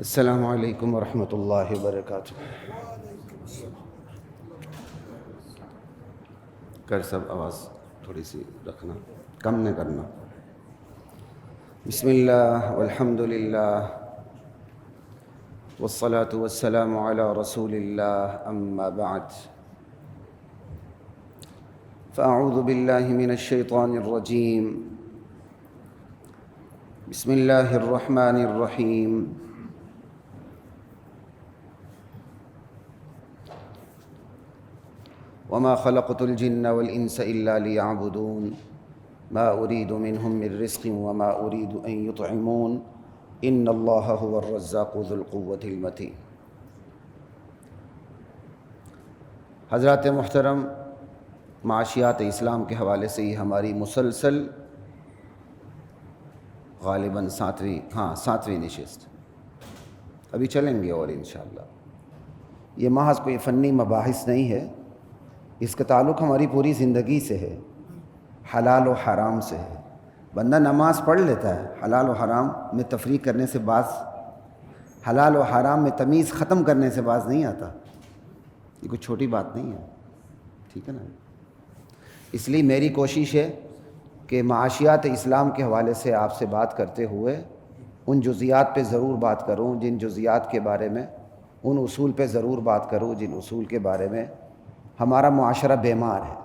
السلام علیکم ورحمۃ اللہ وبرکاتہ۔ کر سب آواز تھوڑی سی رکھنا، کم نہ کرنا۔ بسم اللہ والحمد للہ والصلاة والسلام علی رسول اللہ، اما بعد فاعوذ باللہ من الشیطان الرجیم، بسم اللہ الرحمن الرحیم۔ وما خلقت الجن والانس الا ليعبدون ما اريد منهم من رزق وما اريد ان يطعمون ان الله هو الرزاق ذو القوة المتين۔ حضرات محترم، معاشیات اسلام کے حوالے سے یہ ہماری مسلسل غالباً ساتویں نشست، ابھی چلیں گے اور انشاءاللہ۔ یہ محض کوئی فنی مباحث نہیں ہے، اس کا تعلق ہماری پوری زندگی سے ہے، حلال و حرام سے ہے۔ بندہ نماز پڑھ لیتا ہے، حلال و حرام میں تفریق کرنے سے باز، حلال و حرام میں تمیز ختم کرنے سے باز نہیں آتا۔ یہ کوئی چھوٹی بات نہیں ہے، ٹھیک ہے نا؟ اس لیے میری کوشش ہے کہ معاشیات اسلام کے حوالے سے آپ سے بات کرتے ہوئے ان جزیات پہ ضرور بات کروں، جن جزیات کے بارے میں، ان اصول پہ ضرور بات کروں جن اصول کے بارے میں ہمارا معاشرہ بیمار ہے،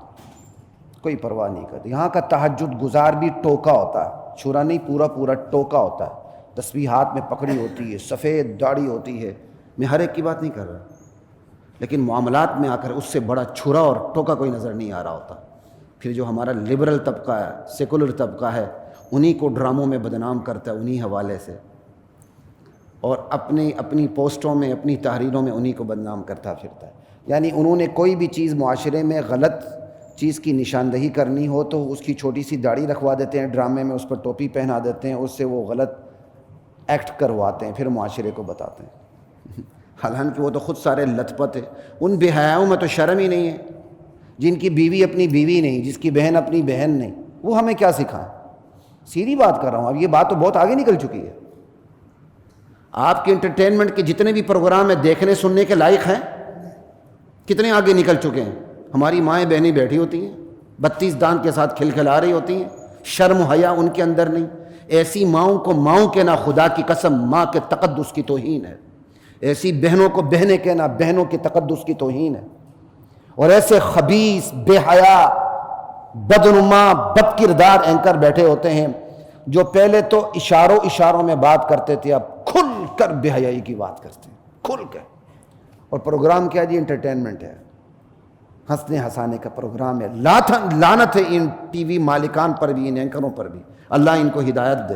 کوئی پرواہ نہیں کرتا۔ یہاں کا تہجد گزار بھی ٹوکا ہوتا ہے، چھرا نہیں، پورا ٹوکا ہوتا ہے، تسبیح ہاتھ میں پکڑی ہوتی ہے، سفید داڑھی ہوتی ہے۔ میں ہر ایک کی بات نہیں کر رہا، لیکن معاملات میں آ کر اس سے بڑا چھرا اور ٹوکا کوئی نظر نہیں آ رہا ہوتا۔ پھر جو ہمارا لبرل طبقہ ہے، سیکولر طبقہ ہے، انہی کو ڈراموں میں بدنام کرتا ہے، انہی حوالے سے، اور اپنی پوسٹوں میں، اپنی تحریروں میں انہی کو بدنام کرتا پھرتا ہے۔ یعنی انہوں نے کوئی بھی چیز معاشرے میں غلط چیز کی نشاندہی کرنی ہو تو اس کی چھوٹی سی داڑھی رکھوا دیتے ہیں، ڈرامے میں اس پر ٹوپی پہنا دیتے ہیں، اس سے وہ غلط ایکٹ کرواتے ہیں، پھر معاشرے کو بتاتے ہیں۔ حالانکہ وہ تو خود سارے لت پت ہیں۔ ان بے حیاؤں میں تو شرم ہی نہیں ہے، جن کی بیوی اپنی بیوی نہیں، جس کی بہن اپنی بہن نہیں، وہ ہمیں کیا سکھائیں؟ سیدھی بات کر رہا ہوں، اب یہ بات تو بہت آگے نکل چکی ہے۔ آپ کے انٹرٹینمنٹ کے جتنے بھی پروگرام ہیں، دیکھنے سننے کے لائق ہیں، کتنے آگے نکل چکے ہیں۔ ہماری مائیں بہنیں بیٹھی ہوتی ہیں، 32 دانت کے ساتھ کھلکھلا رہی ہوتی ہیں، شرم و حیا ان کے اندر نہیں۔ ایسی ماؤں کو ماؤں کہنا خدا کی قسم ماں کے تقدس کی توہین ہے، ایسی بہنوں کو بہنیں کہنا بہنوں کے تقدس کی توہین ہے۔ اور ایسے خبیث، بے حیا، بدنما، بد کردار اینکر بیٹھے ہوتے ہیں جو پہلے تو اشاروں میں بات کرتے تھے، اب کھل کر بے حیائی کی بات کرتے ہیں، کھل کر۔ اور پروگرام کیا جی؟ انٹرٹینمنٹ ہے، ہنسنے ہنسانے کا پروگرام ہے۔ لعنت ہے ان ٹی وی مالکان پر بھی، ان اینکروں پر بھی، اللہ ان کو ہدایت دے۔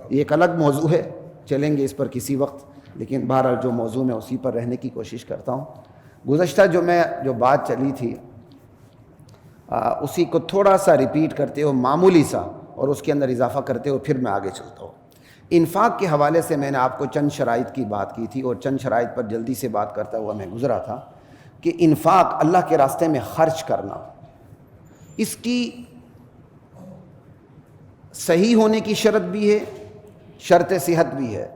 یہ ایک الگ موضوع ہے، چلیں گے اس پر کسی وقت، لیکن بہرحال جو موضوع میں اسی پر رہنے کی کوشش کرتا ہوں۔ گزشتہ جو بات چلی تھی اسی کو تھوڑا سا ریپیٹ کرتے ہو، معمولی سا، اور اس کے اندر اضافہ کرتے ہو، پھر میں آگے چلتا ہوں۔ انفاق کے حوالے سے میں نے آپ کو چند شرائط کی بات کی تھی، اور چند شرائط پر جلدی سے بات کرتا ہوا میں گزرا تھا کہ انفاق، اللہ کے راستے میں خرچ کرنا، اس کی صحیح ہونے کی شرط بھی ہے، شرط صحت بھی ہے،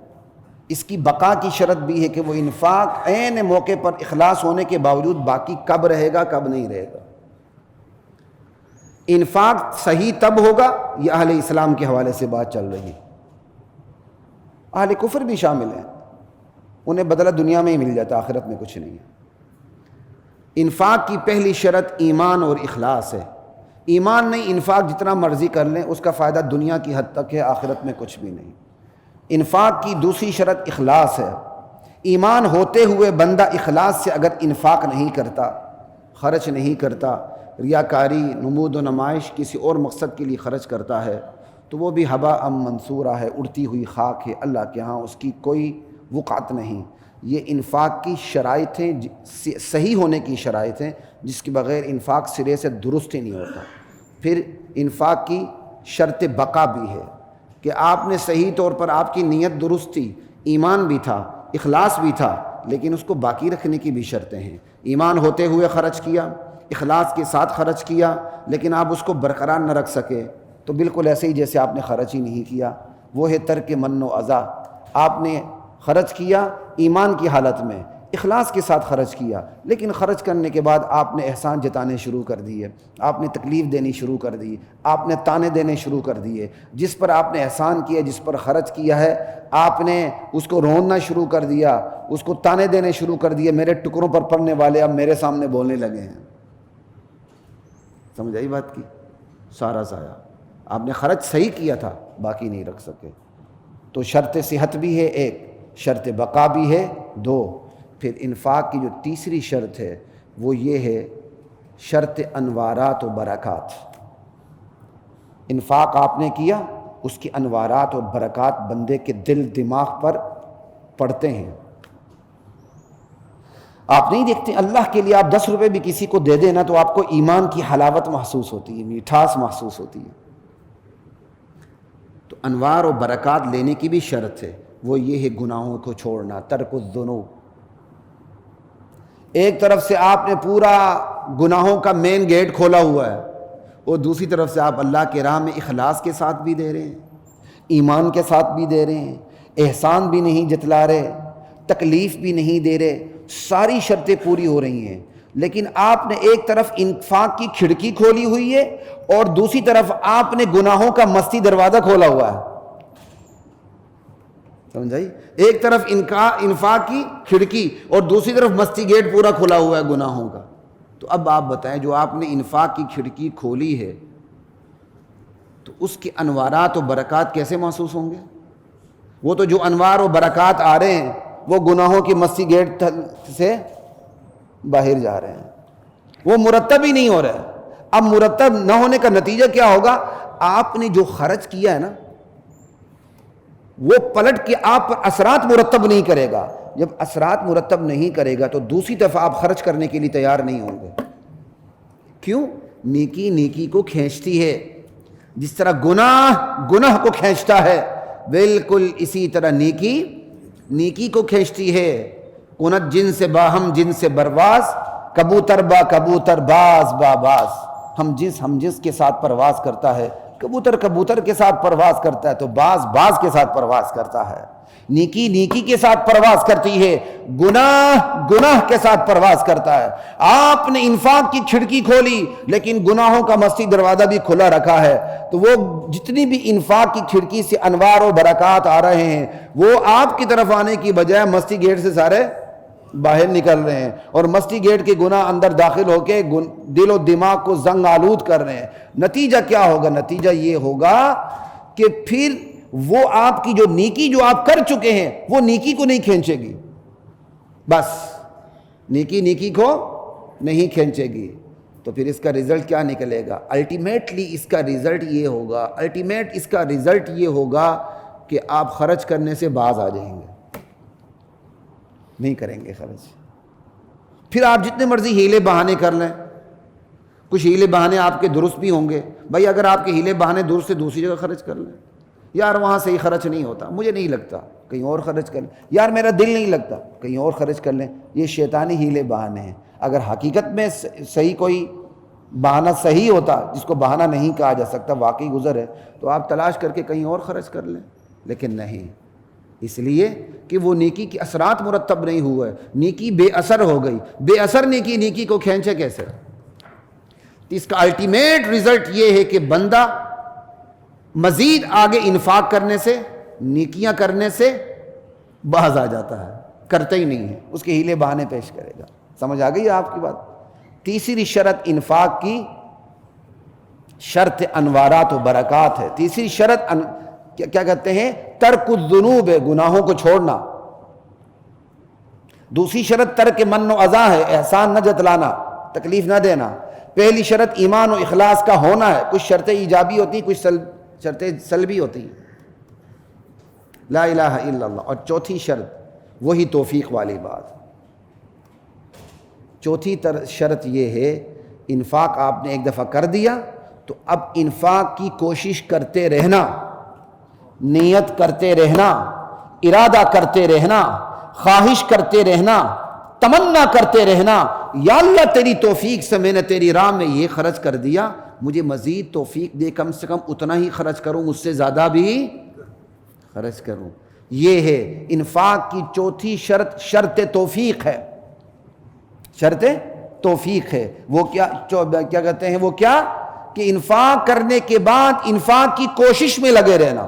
اس کی بقا کی شرط بھی ہے کہ وہ انفاق عین موقع پر اخلاص ہونے کے باوجود باقی کب رہے گا، کب نہیں رہے گا۔ انفاق صحیح تب ہوگا، یہ اہل اسلام کے حوالے سے بات چل رہی ہے۔ اہل کفر بھی شامل ہیں، انہیں بدلہ دنیا میں ہی مل جاتا، آخرت میں کچھ نہیں ہے۔ انفاق کی پہلی شرط ایمان اور اخلاص ہے۔ ایمان نہیں، انفاق جتنا مرضی کر لیں، اس کا فائدہ دنیا کی حد تک ہے، آخرت میں کچھ بھی نہیں۔ انفاق کی دوسری شرط اخلاص ہے۔ ایمان ہوتے ہوئے بندہ اخلاص سے اگر انفاق نہیں کرتا، خرچ نہیں کرتا، ریاکاری، نمود و نمائش، کسی اور مقصد کے لیے خرچ کرتا ہے، تو وہ بھی ہباء منصورہ ہے، اڑتی ہوئی خاک ہے، اللہ کے ہاں اس کی کوئی وقعت نہیں۔ یہ انفاق کی شرائط ہیں، صحیح ہونے کی شرائط ہیں، جس کے بغیر انفاق سرے سے درست ہی نہیں ہوتا۔ پھر انفاق کی شرط بقا بھی ہے کہ آپ نے صحیح طور پر، آپ کی نیت درست تھی، ایمان بھی تھا، اخلاص بھی تھا، لیکن اس کو باقی رکھنے کی بھی شرطیں ہیں۔ ایمان ہوتے ہوئے خرچ کیا، اخلاص کے ساتھ خرچ کیا، لیکن آپ اس کو برقرار نہ رکھ سکے تو بالکل ایسے ہی جیسے آپ نے خرچ ہی نہیں کیا۔ وہ ہے ترک من و اذا، آپ نے خرچ کیا ایمان کی حالت میں، اخلاص کے ساتھ خرچ کیا، لیکن خرچ کرنے کے بعد آپ نے احسان جتانے شروع کر دیے، آپ نے تکلیف دینی شروع کر دی، آپ نے تانے دینے شروع کر دیے، جس پر آپ نے احسان کیا، جس پر خرچ کیا ہے، آپ نے اس کو روننا شروع کر دیا، اس کو تانے دینے شروع کر دیے، میرے ٹکڑوں پر پڑنے والے اب میرے سامنے بولنے لگے ہیں۔ سمجھ آئی بات کی؟ سارا ضائع۔ آپ نے خرچ صحیح کیا تھا، باقی نہیں رکھ سکے۔ تو شرط صحت بھی ہے ایک، شرط بقا بھی ہے دو، پھر انفاق کی جو تیسری شرط ہے وہ یہ ہے شرط انوارات و برکات۔ انفاق آپ نے کیا، اس کی انوارات اور برکات بندے کے دل دماغ پر پڑتے ہیں۔ آپ نہیں دیکھتے اللہ کے لیے آپ 10 روپے بھی کسی کو دے دیں نا تو آپ کو ایمان کی حلاوت محسوس ہوتی ہے، میٹھاس محسوس ہوتی ہے۔ تو انوار و برکات لینے کی بھی شرط ہے، وہ یہ ہے گناہوں کو چھوڑنا، ترک الذنوب۔ ایک طرف سے آپ نے پورا گناہوں کا مین گیٹ کھولا ہوا ہے، اور دوسری طرف سے آپ اللہ کے راہ میں اخلاص کے ساتھ بھی دے رہے ہیں، ایمان کے ساتھ بھی دے رہے ہیں، احسان بھی نہیں جتلا رہے، تکلیف بھی نہیں دے رہے، ساری شرطیں پوری ہو رہی ہیں، لیکن آپ نے ایک طرف انفاق کی کھڑکی کھولی ہوئی ہے اور دوسری طرف آپ نے گناہوں کا مستی دروازہ کھولا ہوا ہے۔ سمجھائی؟ ایک طرف انفاق کی کھڑکی اور دوسری طرف مستی گیٹ پورا کھلا ہوا ہے گناہوں کا۔ تو اب آپ بتائیں، جو آپ نے انفاق کی کھڑکی کھولی ہے تو اس کے انوارات و برکات کیسے محسوس ہوں گے؟ وہ تو جو انوار و برکات آ رہے ہیں وہ گناہوں کی مستی گیٹ سے باہر جا رہے ہیں، وہ مرتب ہی نہیں ہو رہا ہے۔ اب مرتب نہ ہونے کا نتیجہ کیا ہوگا؟ آپ نے جو خرچ کیا ہے نا وہ پلٹ کے آپ پر اثرات مرتب نہیں کرے گا۔ جب اثرات مرتب نہیں کرے گا تو دوسری دفعہ آپ خرچ کرنے کے لیے تیار نہیں ہوں گے۔ کیوں؟ نیکی نیکی کو کھینچتی ہے، جس طرح گناہ کو کھینچتا ہے، بالکل اسی طرح نیکی کو کھینچتی ہے۔ کنت جن سے باہم جن سے برواز، کبوتر با کبوتر باز با باز۔ ہم جنس کے ساتھ پرواز کرتا ہے، کبوتر کے ساتھ پرواز کرتا ہے تو باز کے ساتھ پرواز کرتا ہے۔ نیکی کے ساتھ پرواز کرتی ہے، گناہ کے ساتھ پرواز کرتا ہے۔ آپ نے انفاق کی کھڑکی کھولی لیکن گناہوں کا مستی دروازہ بھی کھلا رکھا ہے، تو وہ جتنی بھی انفاق کی کھڑکی سے انوار و برکات آ رہے ہیں وہ آپ کی طرف آنے کی بجائے مستی گیٹ سے سارے باہر نکل رہے ہیں، اور مستی گیٹ کے گناہ اندر داخل ہو کے دل و دماغ کو زنگ آلود کر رہے ہیں۔ نتیجہ کیا ہوگا؟ نتیجہ یہ ہوگا کہ پھر وہ آپ کی جو نیکی جو آپ کر چکے ہیں وہ نیکی کو نہیں کھینچے گی، بس نیکی کو نہیں کھینچے گی۔ تو پھر اس کا رزلٹ کیا نکلے گا؟ الٹیمیٹلی اس کا رزلٹ یہ ہوگا کہ آپ خرچ کرنے سے باز آ جائیں گے، نہیں کریں گے خرچ۔ پھر آپ جتنے مرضی ہیلے بہانے کر لیں، کچھ ہیلے بہانے آپ کے درست بھی ہوں گے۔ بھائی اگر آپ کے ہیلے بہانے درست سے دوسری جگہ خرچ کر لیں، یار وہاں صحیح خرچ نہیں ہوتا، مجھے نہیں لگتا، کہیں اور خرچ کر لیں، یار میرا دل نہیں لگتا، کہیں اور خرچ کر لیں۔ یہ شیطانی ہیلے بہانے ہیں۔ اگر حقیقت میں صحیح کوئی بہانہ صحیح ہوتا، جس کو بہانہ نہیں کہا جا سکتا، واقعی گزر ہے، تو آپ تلاش کر کے کہیں اور خرچ کر لیں، لیکن نہیں، اس لیے کہ وہ نیکی کے اثرات مرتب نہیں ہوئے، نیکی بے اثر ہو گئی۔ بے اثر نیکی کو کھینچے کیسے؟ اس کا الٹیمیٹ رزلٹ یہ ہے کہ بندہ مزید آگے انفاق کرنے سے، نیکیاں کرنے سے باز آ جاتا ہے، کرتا ہی نہیں ہے، اس کے ہیلے بہانے پیش کرے گا۔ سمجھ آ گئی ہے آپ کی بات؟ تیسری شرط انفاق کی شرط انوارات و برکات ہے۔ تیسری شرط کیا کہتے ہیں؟ ترک الذنوب ہے، گناہوں کو چھوڑنا۔ دوسری شرط ترک من و اذا ہے، احسان نہ جتلانا، تکلیف نہ دینا۔ پہلی شرط ایمان و اخلاص کا ہونا ہے، کچھ شرطیں ایجابی ہوتی ہیں، کچھ شرطیں سلبی ہوتی ہیں، لا الہ الا اللہ۔ اور چوتھی شرط وہی توفیق والی بات، چوتھی شرط یہ ہے انفاق آپ نے ایک دفعہ کر دیا تو اب انفاق کی کوشش کرتے رہنا، نیت کرتے رہنا، ارادہ کرتے رہنا، خواہش کرتے رہنا، تمنا کرتے رہنا، یا اللہ تیری توفیق سے میں نے تیری راہ میں یہ خرچ کر دیا، مجھے مزید توفیق دے، کم سے کم اتنا ہی خرچ کروں، اس سے زیادہ بھی خرچ کروں۔ یہ ہے انفاق کی چوتھی شرط، شرط توفیق ہے، شرط توفیق ہے۔ وہ کیا کہتے ہیں، وہ کیا کہ انفاق کرنے کے بعد انفاق کی کوشش میں لگے رہنا۔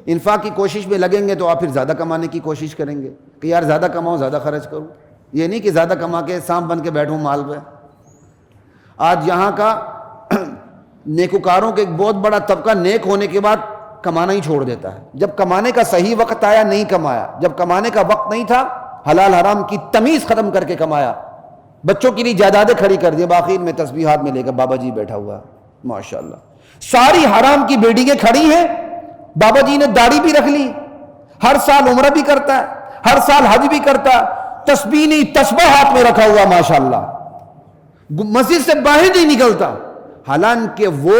انفاق کی کوشش میں لگیں گے تو آپ پھر زیادہ کمانے کی کوشش کریں گے کہ یار زیادہ کماؤں زیادہ خرچ کروں، یہ نہیں کہ زیادہ کما کے سانپ بن کے بیٹھوں مال پہ۔ آج یہاں کا نیکوکاروں کے ایک بہت بڑا طبقہ نیک ہونے کے بعد کمانا ہی چھوڑ دیتا ہے۔ جب کمانے کا صحیح وقت آیا نہیں کمایا، جب کمانے کا وقت نہیں تھا حلال حرام کی تمیز ختم کر کے کمایا، بچوں کے لیے جائیدادیں کھڑی کر دی، باقی میں تسبیحات میں لے کر بابا جی بیٹھا ہوا ماشاءاللہ، ساری حرام کی بلڈنگیں کھڑی ہیں، بابا جی نے داڑھی بھی رکھ لی، ہر سال عمرہ بھی کرتا ہے، ہر سال حج بھی کرتا ہے، تسبیح نہیں تسبیح ہاتھ میں رکھا ہوا ماشاءاللہ، مسجد سے باہر نہیں نکلتا، حالانکہ وہ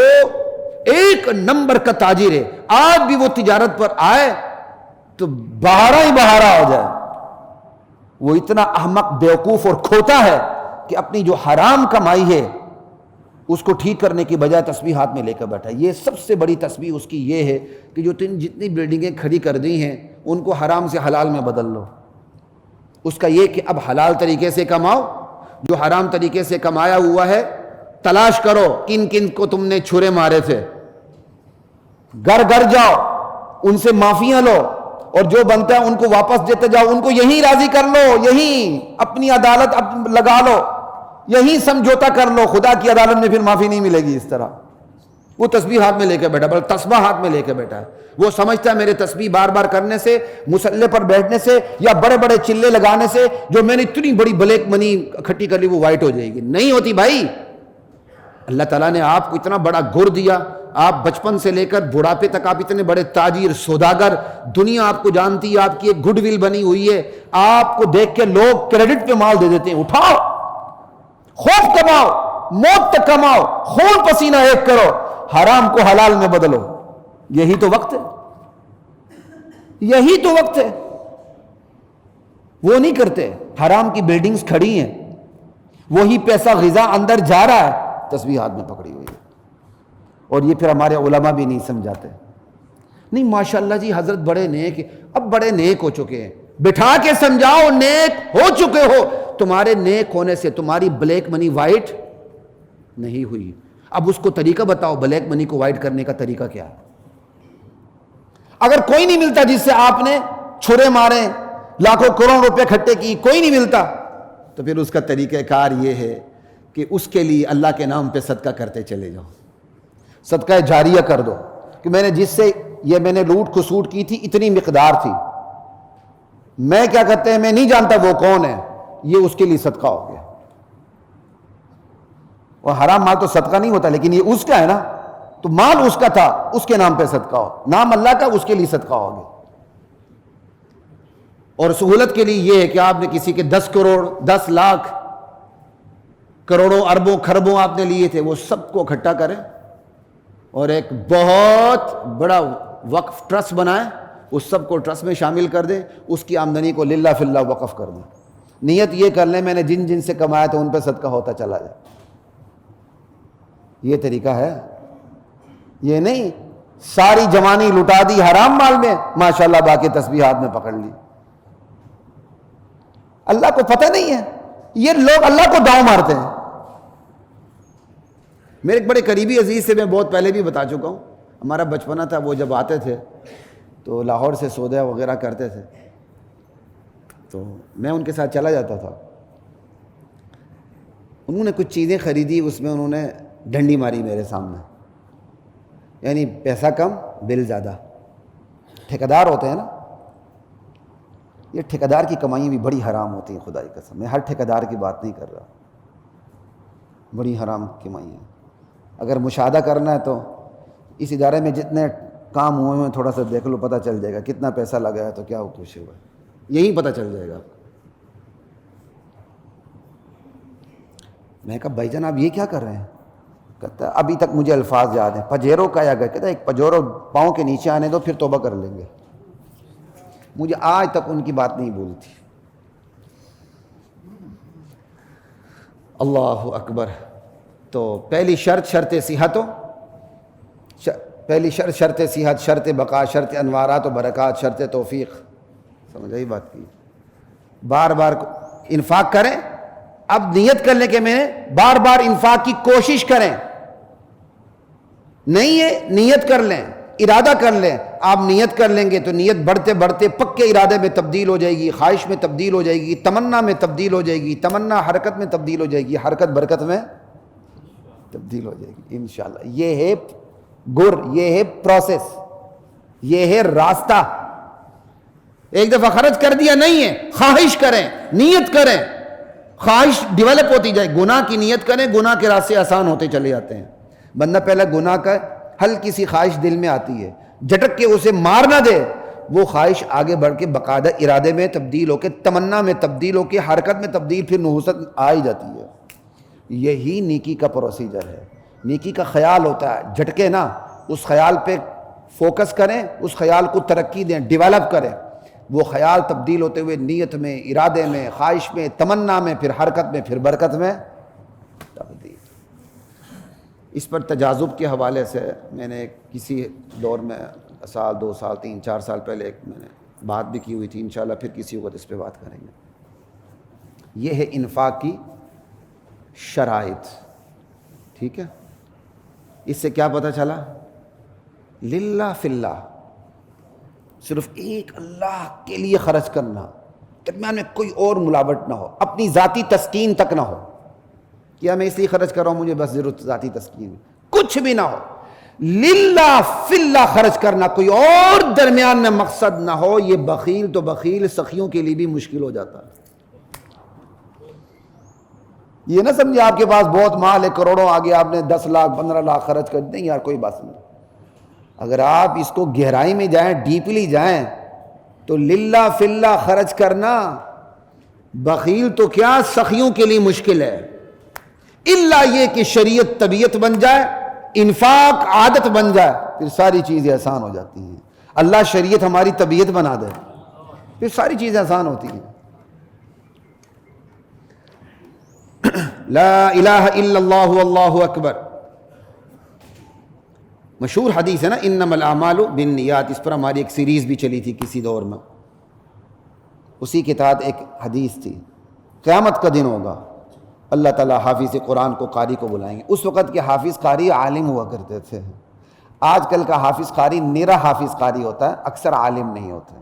ایک نمبر کا تاجر ہے۔ آج بھی وہ تجارت پر آئے تو بہارا ہی بہارا ہو جائے۔ وہ اتنا احمق بیوقوف اور کھوتا ہے کہ اپنی جو حرام کمائی ہے اس کو ٹھیک کرنے کی بجائے تسبیح ہاتھ میں لے کر بیٹھا ہے۔ یہ سب سے بڑی تسبیح اس کی یہ ہے کہ جو جتنی بلڈنگیں کھڑی کر دی ہیں ان کو حرام سے حلال میں بدل لو۔ اس کا یہ کہ اب حلال طریقے سے کماؤ، جو حرام طریقے سے کمایا ہوا ہے تلاش کرو کن کن کو تم نے چھرے مارے تھے، گھر گھر جاؤ ان سے معافیاں لو، اور جو بنتا ہے ان کو واپس دیتے جاؤ، ان کو یہیں راضی کر لو، یہیں اپنی عدالت لگا لو، یہیں سمجھوتا کر لو، خدا کی عدالت میں پھر معافی نہیں ملے گی اس طرح۔ وہ تسبیح ہاتھ میں لے کے بیٹھا، بلکہ تسبیح ہاتھ میں لے کے بیٹھا ہے، وہ سمجھتا ہے میرے تسبیح بار بار کرنے سے، مصلے پر بیٹھنے سے یا بڑے بڑے چلے لگانے سے جو میں نے اتنی بڑی بلیک منی اکٹھی کر لی وہ وائٹ ہو جائے گی۔ نہیں ہوتی بھائی، اللہ تعالیٰ نے آپ کو اتنا بڑا گر دیا، آپ بچپن سے لے کر بڑھاپے تک آپ اتنے بڑے تاجر سوداگر، دنیا آپ کو جانتی ہے، آپ کی ایک گڈ ول بنی ہوئی ہے، آپ کو دیکھ کے لوگ کریڈٹ پہ مال دے دیتے ہیں، اٹھاؤ خوف کماؤ، موت تک کماؤ، خون پسینہ ایک کرو، حرام کو حلال میں بدلو۔ یہی تو وقت ہے، یہی تو وقت ہے۔ وہ نہیں کرتے، حرام کی بلڈنگز کھڑی ہیں، وہی پیسہ غذا اندر جا رہا ہے، تسبیح ہاتھ میں پکڑی ہوئی ہے۔ اور یہ پھر ہمارے علماء بھی نہیں سمجھاتے، نہیں ماشاءاللہ جی حضرت بڑے نیک، اب بڑے نیک ہو چکے ہیں، بٹھا کے سمجھاؤ نیک ہو چکے ہو، تمہارے نیک ہونے سے تمہاری بلیک منی وائٹ نہیں ہوئی، اب اس کو طریقہ بتاؤ بلیک منی کو وائٹ کرنے کا طریقہ کیا ہے۔ اگر کوئی نہیں ملتا جس سے آپ نے چھرے مارے، لاکھوں کروڑ روپے کھٹے کی، کوئی نہیں ملتا، تو پھر اس کا طریقہ کار یہ ہے کہ اس کے لیے اللہ کے نام پہ صدقہ کرتے چلے جاؤ، صدقہ جاریہ کر دو کہ میں نے جس سے یہ میں نے لوٹ کھسوٹ کی تھی اتنی مقدار تھی، میں کیا کہتے ہیں میں نہیں جانتا وہ کون ہے، یہ اس کے لیے صدقہ ہو گیا۔ اور حرام مال تو صدقہ نہیں ہوتا، لیکن یہ اس کا ہے نا، تو مال اس کا تھا، اس کے نام پہ صدقہ ہو، نام اللہ کا، اس کے لیے صدقہ ہو گیا۔ اور سہولت کے لیے یہ ہے کہ آپ نے کسی کے 10 کروڑ 10 لاکھ کروڑوں اربوں کھربوں آپ نے لیے تھے، وہ سب کو اکٹھا کریں اور ایک بہت بڑا وقف ٹرسٹ بنائیں، اس سب کو ٹرسٹ میں شامل کر دیں، اس کی آمدنی کو للہ فی اللہ وقف کر دیں، نیت یہ کر لیں میں نے جن جن سے کمایا تھا ان پہ صدقہ ہوتا چلا جائے۔ یہ طریقہ ہے، یہ نہیں ساری جوانی لٹا دی حرام مال میں، ماشاءاللہ باقی تسبیح ہاتھ میں پکڑ لی۔ اللہ کو پتہ نہیں ہے، یہ لوگ اللہ کو داؤں مارتے ہیں۔ میرے ایک بڑے قریبی عزیز سے میں بہت پہلے بھی بتا چکا ہوں، ہمارا بچپنا تھا، وہ جب آتے تھے تو لاہور سے سودا وغیرہ کرتے تھے تو میں ان کے ساتھ چلا جاتا تھا۔ انہوں نے کچھ چیزیں خریدی، اس میں انہوں نے ڈنڈی ماری میرے سامنے، یعنی پیسہ کم بل زیادہ۔ ٹھیکیدار ہوتے ہیں نا، یہ ٹھیکیدار کی کمائیاں بھی بڑی حرام ہوتی ہیں، خدا کی قسم، میں ہر ٹھیکیدار کی بات نہیں کر رہا، بڑی حرام کمائیاں۔ اگر مشاہدہ کرنا ہے تو اس ادارے میں جتنے کام ہوئے ہیں تھوڑا سا دیکھ لو، پتہ چل جائے گا کتنا پیسہ لگا ہے تو کیا کچھ ہوا ہے، یہی پتہ چل جائے گا آپ کو۔ میں کہا بھائی جان آپ یہ کیا کر رہے ہیں؟ کہتا ہے ابھی تک مجھے الفاظ یاد ہیں، پجیرو کا یا گئے، کہتا ہے ایک پجیرو پاؤں کے نیچے آنے دو پھر توبہ کر لیں گے۔ مجھے آج تک ان کی بات نہیں بھولتی۔ اللہ اکبر۔ تو پہلی شرط صحت ہو، پہلی شرط شرط صحت، شرط بقا، شرط انوارات و برکات، شرط توفیق. سمجھ آئی بات کی؟ بار بار انفاق کریں. اب نیت کر لیں کہ میں بار بار انفاق کی کوشش کریں. نہیں ہے نیت کر لیں، ارادہ کر لیں. آپ نیت کر لیں گے تو نیت بڑھتے بڑھتے پکے ارادے میں تبدیل ہو جائے گی، خواہش میں تبدیل ہو جائے گی، تمنا میں تبدیل ہو جائے گی، تمنا حرکت میں تبدیل ہو جائے گی، حرکت برکت میں تبدیل ہو جائے گی انشاءاللہ. یہ ہے یہ ہے پروسیس، یہ ہے راستہ. ایک دفعہ خرچ کر دیا نہیں ہے، خواہش کریں، نیت کریں، خواہش ڈیولپ ہوتی جائے. گناہ کی نیت کریں، گناہ کے راستے آسان ہوتے چلے جاتے ہیں. بندہ پہلے گناہ کا ہلکی سی خواہش دل میں آتی ہے، جھٹک کے اسے مار نہ دے، وہ خواہش آگے بڑھ کے باقاعدہ ارادے میں تبدیل ہو کے، تمنا میں تبدیل ہو کے، حرکت میں تبدیل، پھر نحوست آ ہی جاتی ہے. یہی نیکی کا پروسیجر ہے. نیکی کا خیال ہوتا ہے، جھٹکے نا، اس خیال پہ فوکس کریں، اس خیال کو ترقی دیں، ڈیولپ کریں. وہ خیال تبدیل ہوتے ہوئے نیت میں، ارادے میں، خواہش میں، تمنا میں، پھر حرکت میں، پھر برکت میں تبدیل. اس پر تجاذب کے حوالے سے میں نے کسی دور میں سال 2 سال 3 4 سال پہلے میں نے بات بھی کی ہوئی تھی. انشاءاللہ پھر کسی وقت اس پہ بات کریں گے. یہ ہے انفاق کی شرائط. ٹھیک ہے؟ اس سے کیا پتہ چلا؟ للہ فی اللہ، صرف ایک اللہ کے لیے خرچ کرنا، درمیان میں کوئی اور ملاوٹ نہ ہو، اپنی ذاتی تسکین تک نہ ہو. کیا میں اس لیے خرچ کر رہا ہوں، مجھے بس ضرورت ذاتی تسکین، کچھ بھی نہ ہو. للہ فی اللہ خرچ کرنا، کوئی اور درمیان میں مقصد نہ ہو. یہ بخیل تو بخیل، سخیوں کے لیے بھی مشکل ہو جاتا ہے. یہ نہ سمجھے آپ کے پاس بہت مال ہے، کروڑوں آگے آپ نے 10 لاکھ 15 لاکھ خرچ کر دیں. یار کوئی بات نہیں. اگر آپ اس کو گہرائی میں جائیں، ڈیپلی جائیں، تو للہ فی اللہ خرچ کرنا بخیل تو کیا، سخیوں کے لیے مشکل ہے. الا یہ کہ شریعت طبیعت بن جائے، انفاق عادت بن جائے، پھر ساری چیزیں آسان ہو جاتی ہیں. اللہ شریعت ہماری طبیعت بنا دے، پھر ساری چیزیں آسان ہوتی ہیں. لا الہ الا اللہ واللہ اکبر. مشہور حدیث ہے نا، انما الاعمال بالنیات. اس پر ہماری ایک سیریز بھی چلی تھی کسی دور میں. اسی کے تحت ایک حدیث تھی، قیامت کا دن ہوگا، اللہ تعالیٰ حافظ قرآن کو، قاری کو بلائیں گے. اس وقت کے حافظ قاری عالم ہوا کرتے تھے. آج کل کا حافظ قاری نیرا حافظ قاری ہوتا ہے، اکثر عالم نہیں ہوتے.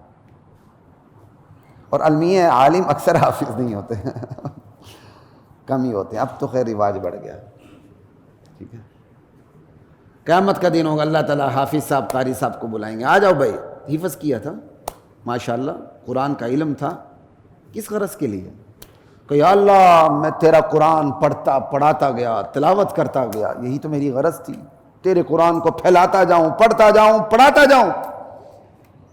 اور المیہ عالم اکثر حافظ نہیں ہوتے کم ہی ہوتے ہیں. اب تو خیر رواج بڑھ گیا. ٹھیک ہے؟ قیامت کا دن ہوگا، اللہ تعالیٰ حافظ صاحب قاری صاحب کو بلائیں گے. آ جاؤ بھائی، حفظ کیا تھا ماشاءاللہ، قرآن کا علم تھا، کس غرض کے لیے؟ کہ یا اللہ میں تیرا قرآن پڑھاتا گیا، تلاوت کرتا گیا، یہی تو میری غرض تھی، تیرے قرآن کو پھیلاتا جاؤں، پڑھتا جاؤں، پڑھاتا جاؤں.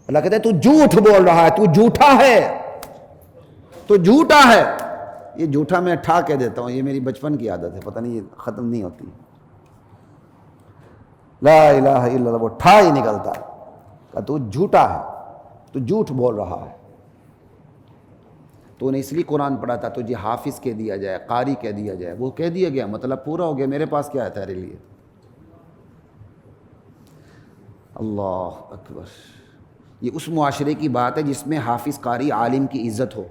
اللہ کہتا ہے تو جھوٹ بول رہا ہے، تو جھوٹا ہے، تو جھوٹا ہے. یہ جھوٹا میں ٹھا کے دیتا ہوں، یہ میری بچپن کی عادت ہے، پتہ نہیں یہ ختم نہیں ہوتی. لا الہ الا اللہ، وہ ٹھا ہی نکلتا ہے کہ تو جھوٹا ہے، تو جھوٹ بول رہا ہے. تو انہیں اس لیے قرآن پڑھا تھا تجھے حافظ کہہ دیا جائے، قاری کہہ دیا جائے. وہ کہہ دیا گیا، مطلب پورا ہو گیا، میرے پاس کیا ہے تیرے لیے. اللہ اکبر. یہ اس معاشرے کی بات ہے جس میں حافظ قاری عالم کی عزت ہو.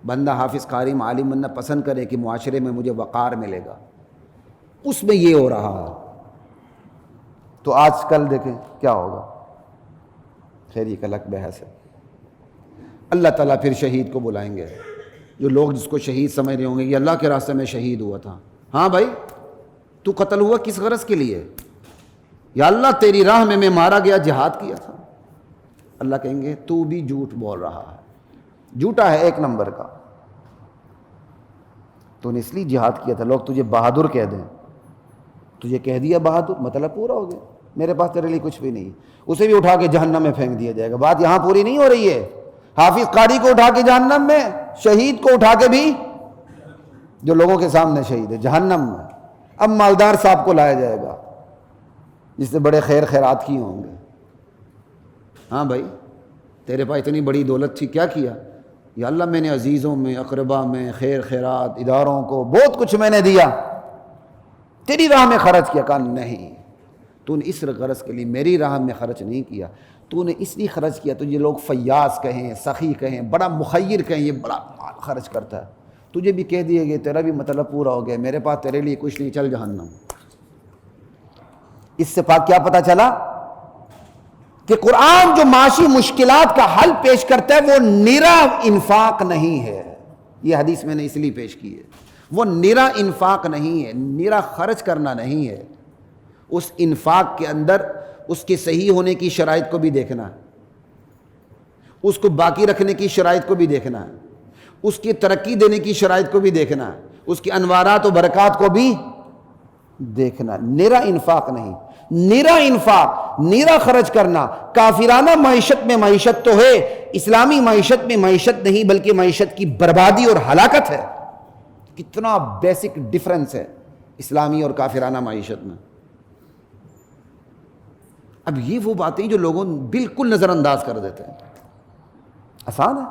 بندہ حافظ قاری عالم بننا پسند کرے کہ معاشرے میں مجھے وقار ملے گا، اس میں یہ ہو رہا ہے. تو آج کل دیکھیں کیا ہوگا. خیر یہ الگ بحث ہے. اللہ تعالیٰ پھر شہید کو بلائیں گے. جو لوگ جس کو شہید سمجھ رہے ہوں گے، یہ اللہ کے راستے میں شہید ہوا تھا. ہاں بھائی، تو قتل ہوا کس غرض کے لیے؟ یا اللہ تیری راہ میں مارا گیا، جہاد کیا تھا. اللہ کہیں گے تو بھی جھوٹ بول رہا ہے، جھوٹا ہے 1 نمبر کا. تو نے اس لیے جہاد کیا تھا. لوگ تجھے بہادر کہہ دیں، تجھے کہہ دیا بہادر، مطلب پورا ہو گیا، میرے پاس تیرے لیے کچھ بھی نہیں. اسے بھی اٹھا کے جہنم میں پھینک دیا جائے گا. بات یہاں پوری نہیں ہو رہی ہے. حافظ قاری کو اٹھا کے جہنم میں، شہید کو اٹھا کے بھی، جو لوگوں کے سامنے شہید ہے، جہنم میں. اب مالدار صاحب کو لایا جائے گا جس نے بڑے خیر خیرات کیے ہوں گے. ہاں بھائی تیرے پاس اتنی بڑی دولت تھی، کیا کیا؟ یا اللہ میں نے عزیزوں میں، اقربا میں، خیر خیرات، اداروں کو بہت کچھ میں نے دیا، تیری راہ میں خرچ کیا. کہا نہیں. تو نے اس غرض کے لیے میری راہ میں خرچ نہیں کیا، تو نے اس لیے خرچ کیا، تجھے لوگ فیاض کہیں، سخی کہیں، بڑا مخیر کہیں، یہ بڑا مال خرچ کرتا ہے، تجھے بھی کہہ دیے گئے، تیرا بھی مطلب پورا ہو گیا، میرے پاس تیرے لیے کچھ نہیں، چل جہنم۔ اس سے پاک کیا پتہ چلا کہ قرآن جو معاشی مشکلات کا حل پیش کرتا ہے وہ نرا انفاق نہیں ہے۔ یہ حدیث میں نے اس لیے پیش کی ہے، وہ نرا انفاق نہیں ہے، نرا خرچ کرنا نہیں ہے، اس انفاق کے اندر اس کے صحیح ہونے کی شرائط کو بھی دیکھنا ہے، اس کو باقی رکھنے کی شرائط کو بھی دیکھنا ہے، اس کی ترقی دینے کی شرائط کو بھی دیکھنا ہے، اس کی انوارات و برکات کو بھی دیکھنا۔ نرا انفاق نہیں، نرا انفاق، نرا خرچ کرنا، کافرانہ معیشت میں معیشت تو ہے، اسلامی معیشت میں معیشت نہیں بلکہ معیشت کی بربادی اور ہلاکت ہے۔ کتنا بیسک ڈیفرنس ہے اسلامی اور کافرانہ معیشت میں۔ اب یہ وہ باتیں جو لوگوں بالکل نظر انداز کر دیتے ہیں، آسان ہے۔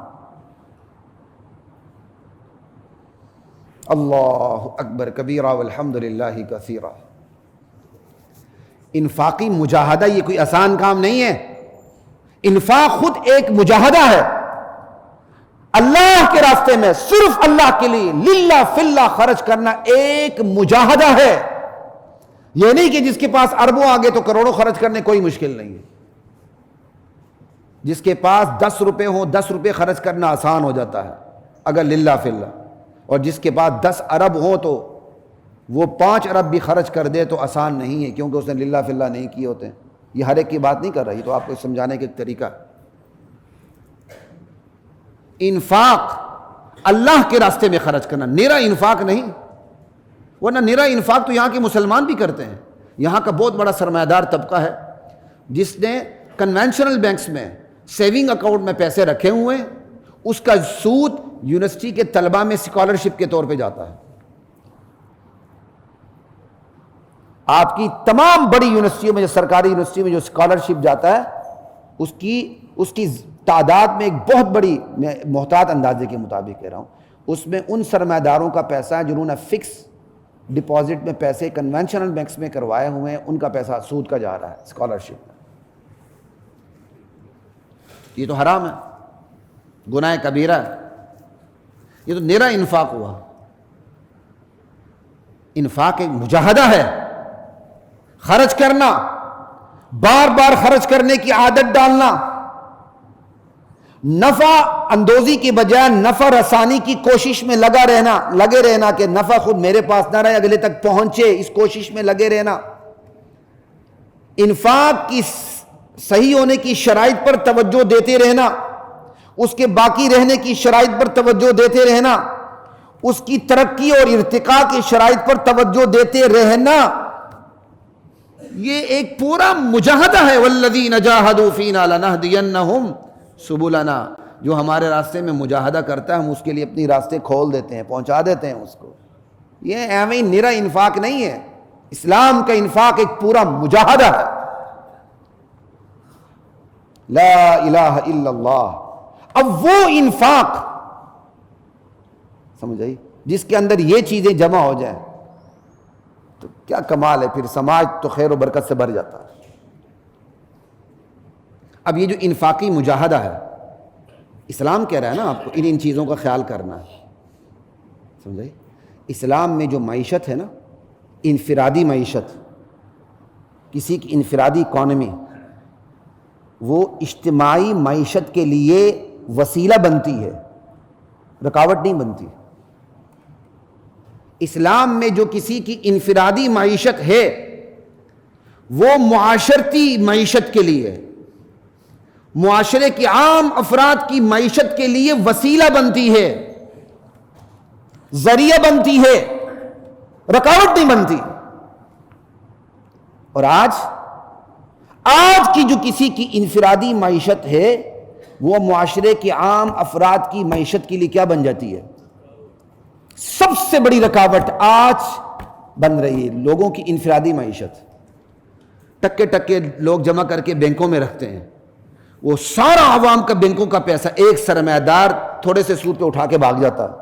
اللہ اکبر کبیرہ والحمد للہ کثیرہ۔ انفاقی مجاہدہ یہ کوئی آسان کام نہیں ہے، انفاق خود ایک مجاہدہ ہے، اللہ کے راستے میں صرف اللہ کے لیے للہ فی اللہ خرچ کرنا ایک مجاہدہ ہے۔ یہ نہیں کہ جس کے پاس اربوں آگے تو کروڑوں خرچ کرنے کوئی مشکل نہیں ہے، جس کے پاس 10 روپے ہوں 10 روپے خرچ کرنا آسان ہو جاتا ہے اگر للہ فی اللہ، اور جس کے پاس 10 ارب ہوں تو وہ 5 ارب بھی خرچ کر دے تو آسان نہیں ہے، کیونکہ اس نے للہ فی اللہ نہیں کیے ہوتے ہیں۔ یہ ہر ایک کی بات نہیں کر رہا، یہ تو آپ کو سمجھانے کا ایک طریقہ۔ انفاق اللہ کے راستے میں خرچ کرنا، نرا انفاق نہیں، ورنہ نرا انفاق تو یہاں کے مسلمان بھی کرتے ہیں۔ یہاں کا بہت بڑا سرمایہ دار طبقہ ہے جس نے کنونشنل بینکس میں سیونگ اکاؤنٹ میں پیسے رکھے ہوئے ہیں، اس کا سود یونیورسٹی کے طلباء میں اسکالرشپ کے طور پہ جاتا ہے۔ آپ کی تمام بڑی یونیورسٹیوں میں، جو سرکاری یونیورسٹی میں جو اسکالرشپ جاتا ہے، اس کی تعداد میں ایک بہت بڑی، میں محتاط اندازے کے مطابق کہہ رہا ہوں، اس میں ان سرمایہ داروں کا پیسہ ہے جنہوں نے فکس ڈپازٹ میں پیسے کنونشنل بینکس میں کروائے ہوئے ہیں، ان کا پیسہ سود کا جا رہا ہے اسکالرشپ میں۔ یہ تو حرام ہے، گناہ کبیرہ ہے، یہ تو نرا انفاق ہوا۔ انفاق ایک مجاہدہ ہے، خرچ کرنا، بار بار خرچ کرنے کی عادت ڈالنا، نفع اندوزی کی بجائے نفع رسانی کی کوشش میں لگے رہنا کہ نفع خود میرے پاس نہ رہے، اگلے تک پہنچے، اس کوشش میں لگے رہنا۔ انفاق کی صحیح ہونے کی شرائط پر توجہ دیتے رہنا، اس کے باقی رہنے کی شرائط پر توجہ دیتے رہنا، اس کی ترقی اور ارتقاء کی شرائط پر توجہ دیتے رہنا، یہ ایک پورا مجاہدہ ہے۔ والذین جاہدوا فینا لنہدینہم سبلنا، جو ہمارے راستے میں مجاہدہ کرتا ہے ہم اس کے لیے اپنی راستے کھول دیتے ہیں، پہنچا دیتے ہیں اس کو۔ یہ ایویں نرا انفاق نہیں ہے، اسلام کا انفاق ایک پورا مجاہدہ ہے۔ لا الہ الا اللہ۔ اب وہ انفاق سمجھ آئی جس کے اندر یہ چیزیں جمع ہو جائیں تو کیا کمال ہے، پھر سماج تو خیر و برکت سے بھر جاتا ہے۔ اب یہ جو انفاقی مجاہدہ ہے، اسلام کہہ رہا ہے نا آپ کو ان چیزوں کا خیال کرنا ہے، سمجھ آئی؟ اسلام میں جو معیشت ہے نا، انفرادی معیشت، کسی کی انفرادی اکانومی، وہ اجتماعی معیشت کے لیے وسیلہ بنتی ہے، رکاوٹ نہیں بنتی۔ اسلام میں جو کسی کی انفرادی معیشت ہے وہ معاشرتی معیشت کے لیے، معاشرے کی عام افراد کی معیشت کے لیے وسیلہ بنتی ہے، ذریعہ بنتی ہے، رکاوٹ نہیں بنتی۔ اور آج کی جو کسی کی انفرادی معیشت ہے وہ معاشرے کے عام افراد کی معیشت کے لیے کیا بن جاتی ہے؟ سب سے بڑی رکاوٹ آج بن رہی ہے لوگوں کی انفرادی معیشت۔ ٹکے ٹکے لوگ جمع کر کے بینکوں میں رکھتے ہیں، وہ سارا عوام کا بینکوں کا پیسہ ایک سرمایہ دار تھوڑے سے سود پہ اٹھا کے بھاگ جاتا ہے،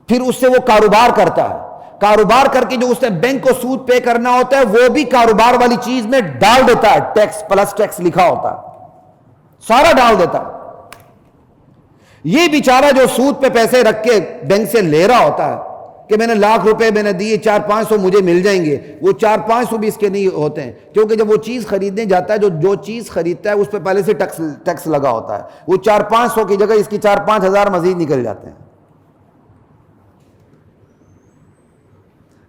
پھر اس سے وہ کاروبار کرتا ہے، کاروبار کر کے جو اس نے بینک کو سود پے کرنا ہوتا ہے وہ بھی کاروبار والی چیز میں ڈال دیتا ہے، ٹیکس پلس ٹیکس لکھا ہوتا ہے، سارا ڈال دیتا ہے۔ یہ بیچارہ جو سود پہ پیسے رکھ کے بینک سے لے رہا ہوتا ہے کہ میں نے لاکھ روپے میں نے دیے، 400-500 مجھے مل جائیں گے، وہ 400-500 بھی اس کے نہیں ہوتے ہیں، کیونکہ جب وہ چیز خریدنے جاتا ہے جو چیز خریدتا ہے اس پہ پہلے سے ٹیکس لگا ہوتا ہے، وہ 400-500 کی جگہ اس کی 4-5 ہزار مزید نکل جاتے ہیں۔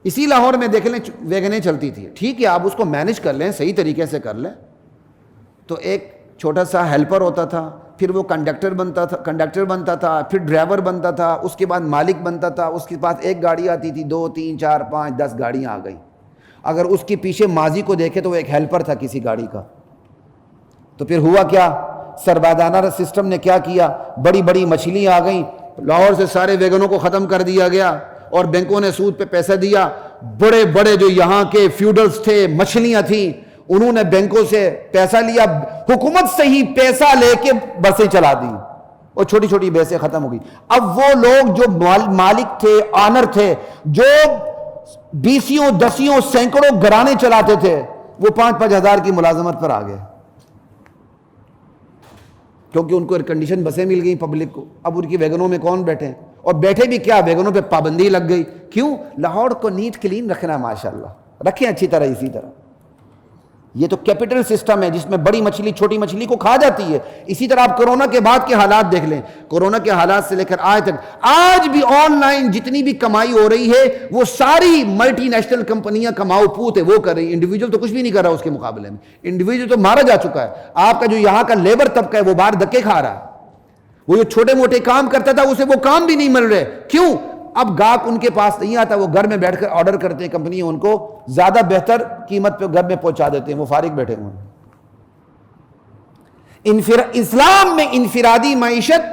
اسی لاہور میں دیکھ لیں ویگنیں چلتی تھی، ٹھیک ہے آپ اس کو مینج کر لیں، صحیح طریقے سے کر لیں، تو ایک چھوٹا سا ہیلپر ہوتا تھا، پھر وہ کنڈکٹر بنتا تھا، پھر ڈرائیور بنتا تھا، اس کے بعد مالک بنتا تھا، اس کے پاس ایک گاڑی آتی تھی، 2 3 4 5 10 گاڑیاں آ گئیں۔ اگر اس کے پیچھے ماضی کو دیکھے تو وہ ایک ہیلپر تھا کسی گاڑی کا، تو پھر ہوا کیا، سربادانہ سسٹم نے کیا کیا، بڑی بڑی مچھلیاں آ گئیں، لاہور سے سارے ویگنوں کو ختم کر دیا گیا اور بینکوں نے سود پہ پیسہ دیا۔ بڑے بڑے جو یہاں کے فیوڈلز تھے، مچھلیاں تھیں، انہوں نے بینکوں سے پیسہ لیا، حکومت سے ہی پیسہ لے کے بسیں چلا دی اور چھوٹی چھوٹی بسیں ختم ہو گئی۔ اب وہ لوگ جو مالک تھے، آنر تھے، جو 20 10 سینکڑوں گھرانے چلاتے تھے، وہ 5-5 ہزار کی ملازمت پر آ گئے، کیونکہ ان کو ایئر کنڈیشن بسیں مل گئیں پبلک کو۔ اب ان کی ویگنوں میں کون بیٹھے ہیں؟ اور بیٹھے بھی کیا، ویگنوں پہ پابندی لگ گئی۔ کیوں؟ لاہور کو نیٹ کلین رکھنا، ماشاءاللہ رکھیں اچھی طرح، اسی طرح یہ تو کیپٹل سسٹم ہے جس میں بڑی مچھلی چھوٹی مچھلی کو کھا جاتی ہے۔ اسی طرح آپ کرونا کے بعد کے حالات دیکھ لیں، کرونا کے حالات سے لے کر آج تک، آج بھی آن لائن جتنی بھی کمائی ہو رہی ہے وہ ساری ملٹی نیشنل کمپنیاں کماؤ پوت ہے وہ کر رہی ہیں، انڈیویجول تو کچھ بھی نہیں کر رہا اس کے مقابلے میں، انڈیویجول تو مارا جا چکا ہے۔ آپ کا جو یہاں کا لیبر طبقہ ہے وہ باہر دھکے کھا رہا ہے، وہ جو چھوٹے موٹے کام کرتا تھا اسے وہ کام بھی نہیں مل رہے۔ کیوں؟ اب گاہک ان کے پاس نہیں آتا، وہ گھر میں بیٹھ کر آرڈر کرتے ہیں، کمپنیاں ان کو زیادہ بہتر قیمت پہ گھر میں پہنچا دیتے ہیں، وہ فارغ بیٹھے ہوئے ہیں۔ اسلام میں انفرادی معیشت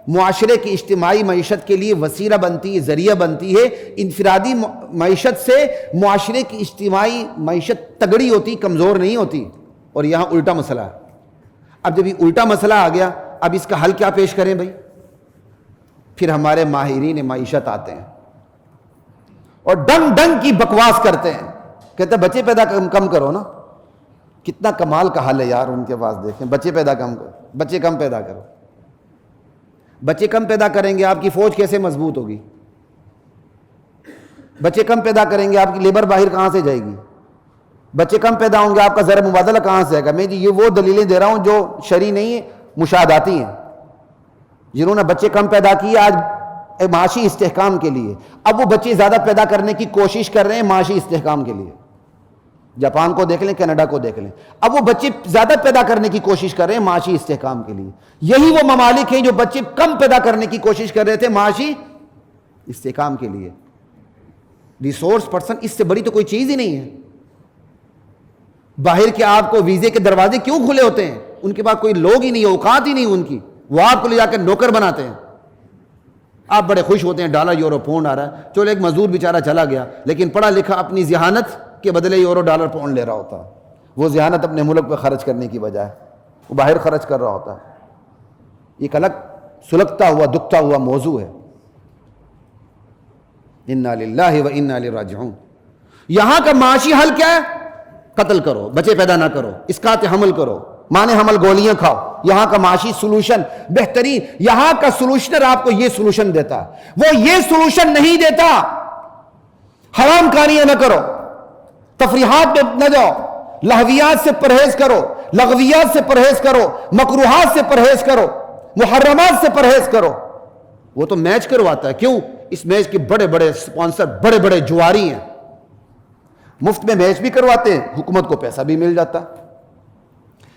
معاشرے کی اجتماعی معیشت کے لیے وسیلہ بنتی ہے، ذریعہ بنتی ہے۔ انفرادی معیشت سے معاشرے کی اجتماعی معیشت تگڑی ہوتی، کمزور نہیں ہوتی، اور یہاں الٹا مسئلہ ہے۔ اب جب یہ الٹا مسئلہ آ گیا، اب اس کا حل کیا پیش کریں بھائی؟ پھر ہمارے ماہرین معیشت آتے ہیں اور ڈنگ ڈنگ کی بکواس کرتے ہیں، کہتے ہیں بچے پیدا کم کرو نا۔ کتنا کمال کا حل ہے یار ان کے پاس، دیکھیں بچے پیدا کم کرو، بچے کم پیدا کرو۔ بچے کم پیدا کریں گے آپ کی فوج کیسے مضبوط ہوگی؟ بچے کم پیدا کریں گے آپ کی لیبر باہر کہاں سے جائے گی؟ بچے کم پیدا ہوں گے آپ کا ضرب مبادلہ کہاں سے آئے گا؟ میں جی یہ وہ دلیلیں دے رہا ہوں جو شرعی نہیں مشاہداتی ہیں، جنہوں نے بچے کم پیدا کیے آج معاشی استحکام کے لیے، اب وہ بچے زیادہ پیدا کرنے کی کوشش کر رہے ہیں معاشی استحکام کے لیے۔ جاپان کو دیکھ لیں، کینیڈا کو دیکھ لیں، اب وہ بچے زیادہ پیدا کرنے کی کوشش کر رہے ہیں معاشی استحکام کے لیے۔ یہی وہ ممالک ہیں جو بچے کم پیدا کرنے کی کوشش کر رہے تھے معاشی استحکام کے لیے۔ ریسورس پرسن اس سے بڑی تو کوئی چیز ہی نہیں ہے۔ باہر کے آپ کو ویزے کے دروازے کیوں کھلے ہوتے ہیں؟ ان کے پاس کوئی لوگ ہی نہیں ہے، اوقات ہی نہیں ان کی، وہ آپ کو لے جا کے نوکر بناتے ہیں۔ آپ بڑے خوش ہوتے ہیں ڈالر یورو پاؤنڈ آ رہا ہے، چلو ایک مزدور بیچارہ چلا گیا، لیکن پڑھا لکھا اپنی ذہانت کے بدلے یورو ڈالر پاؤنڈ لے رہا ہوتا ہے۔ وہ ذہانت اپنے ملک پہ خرچ کرنے کی بجائے وہ باہر خرچ کر رہا ہوتا ہے۔ ایک الگ سلگتا ہوا دکھتا ہوا موضوع ہے۔ انا للہ و انا الیہ راجعون۔ یہاں کا معاشی حل کیا ہے؟ قتل کرو، بچے پیدا نہ کرو، اسقاط حمل کرو، مانے حمل گولیاں کھاؤ۔ یہاں کا معاشی سلوشن بہترین، یہاں کا سلوشنر آپ کو یہ سلوشن دیتا ہے، وہ یہ سلوشن نہیں دیتا۔ حرام کاریاں نہ کرو، تفریحات میں نہ جاؤ، لہویات سے پرہیز کرو، لغویات سے پرہیز کرو، مکروہات سے پرہیز کرو، محرمات سے پرہیز کرو۔ وہ تو میچ کرواتا ہے، کیوں؟ اس میچ کے بڑے بڑے سپانسر بڑے بڑے جواری ہیں، مفت میں میچ بھی کرواتے ہیں، حکومت کو پیسہ بھی مل جاتا ہے۔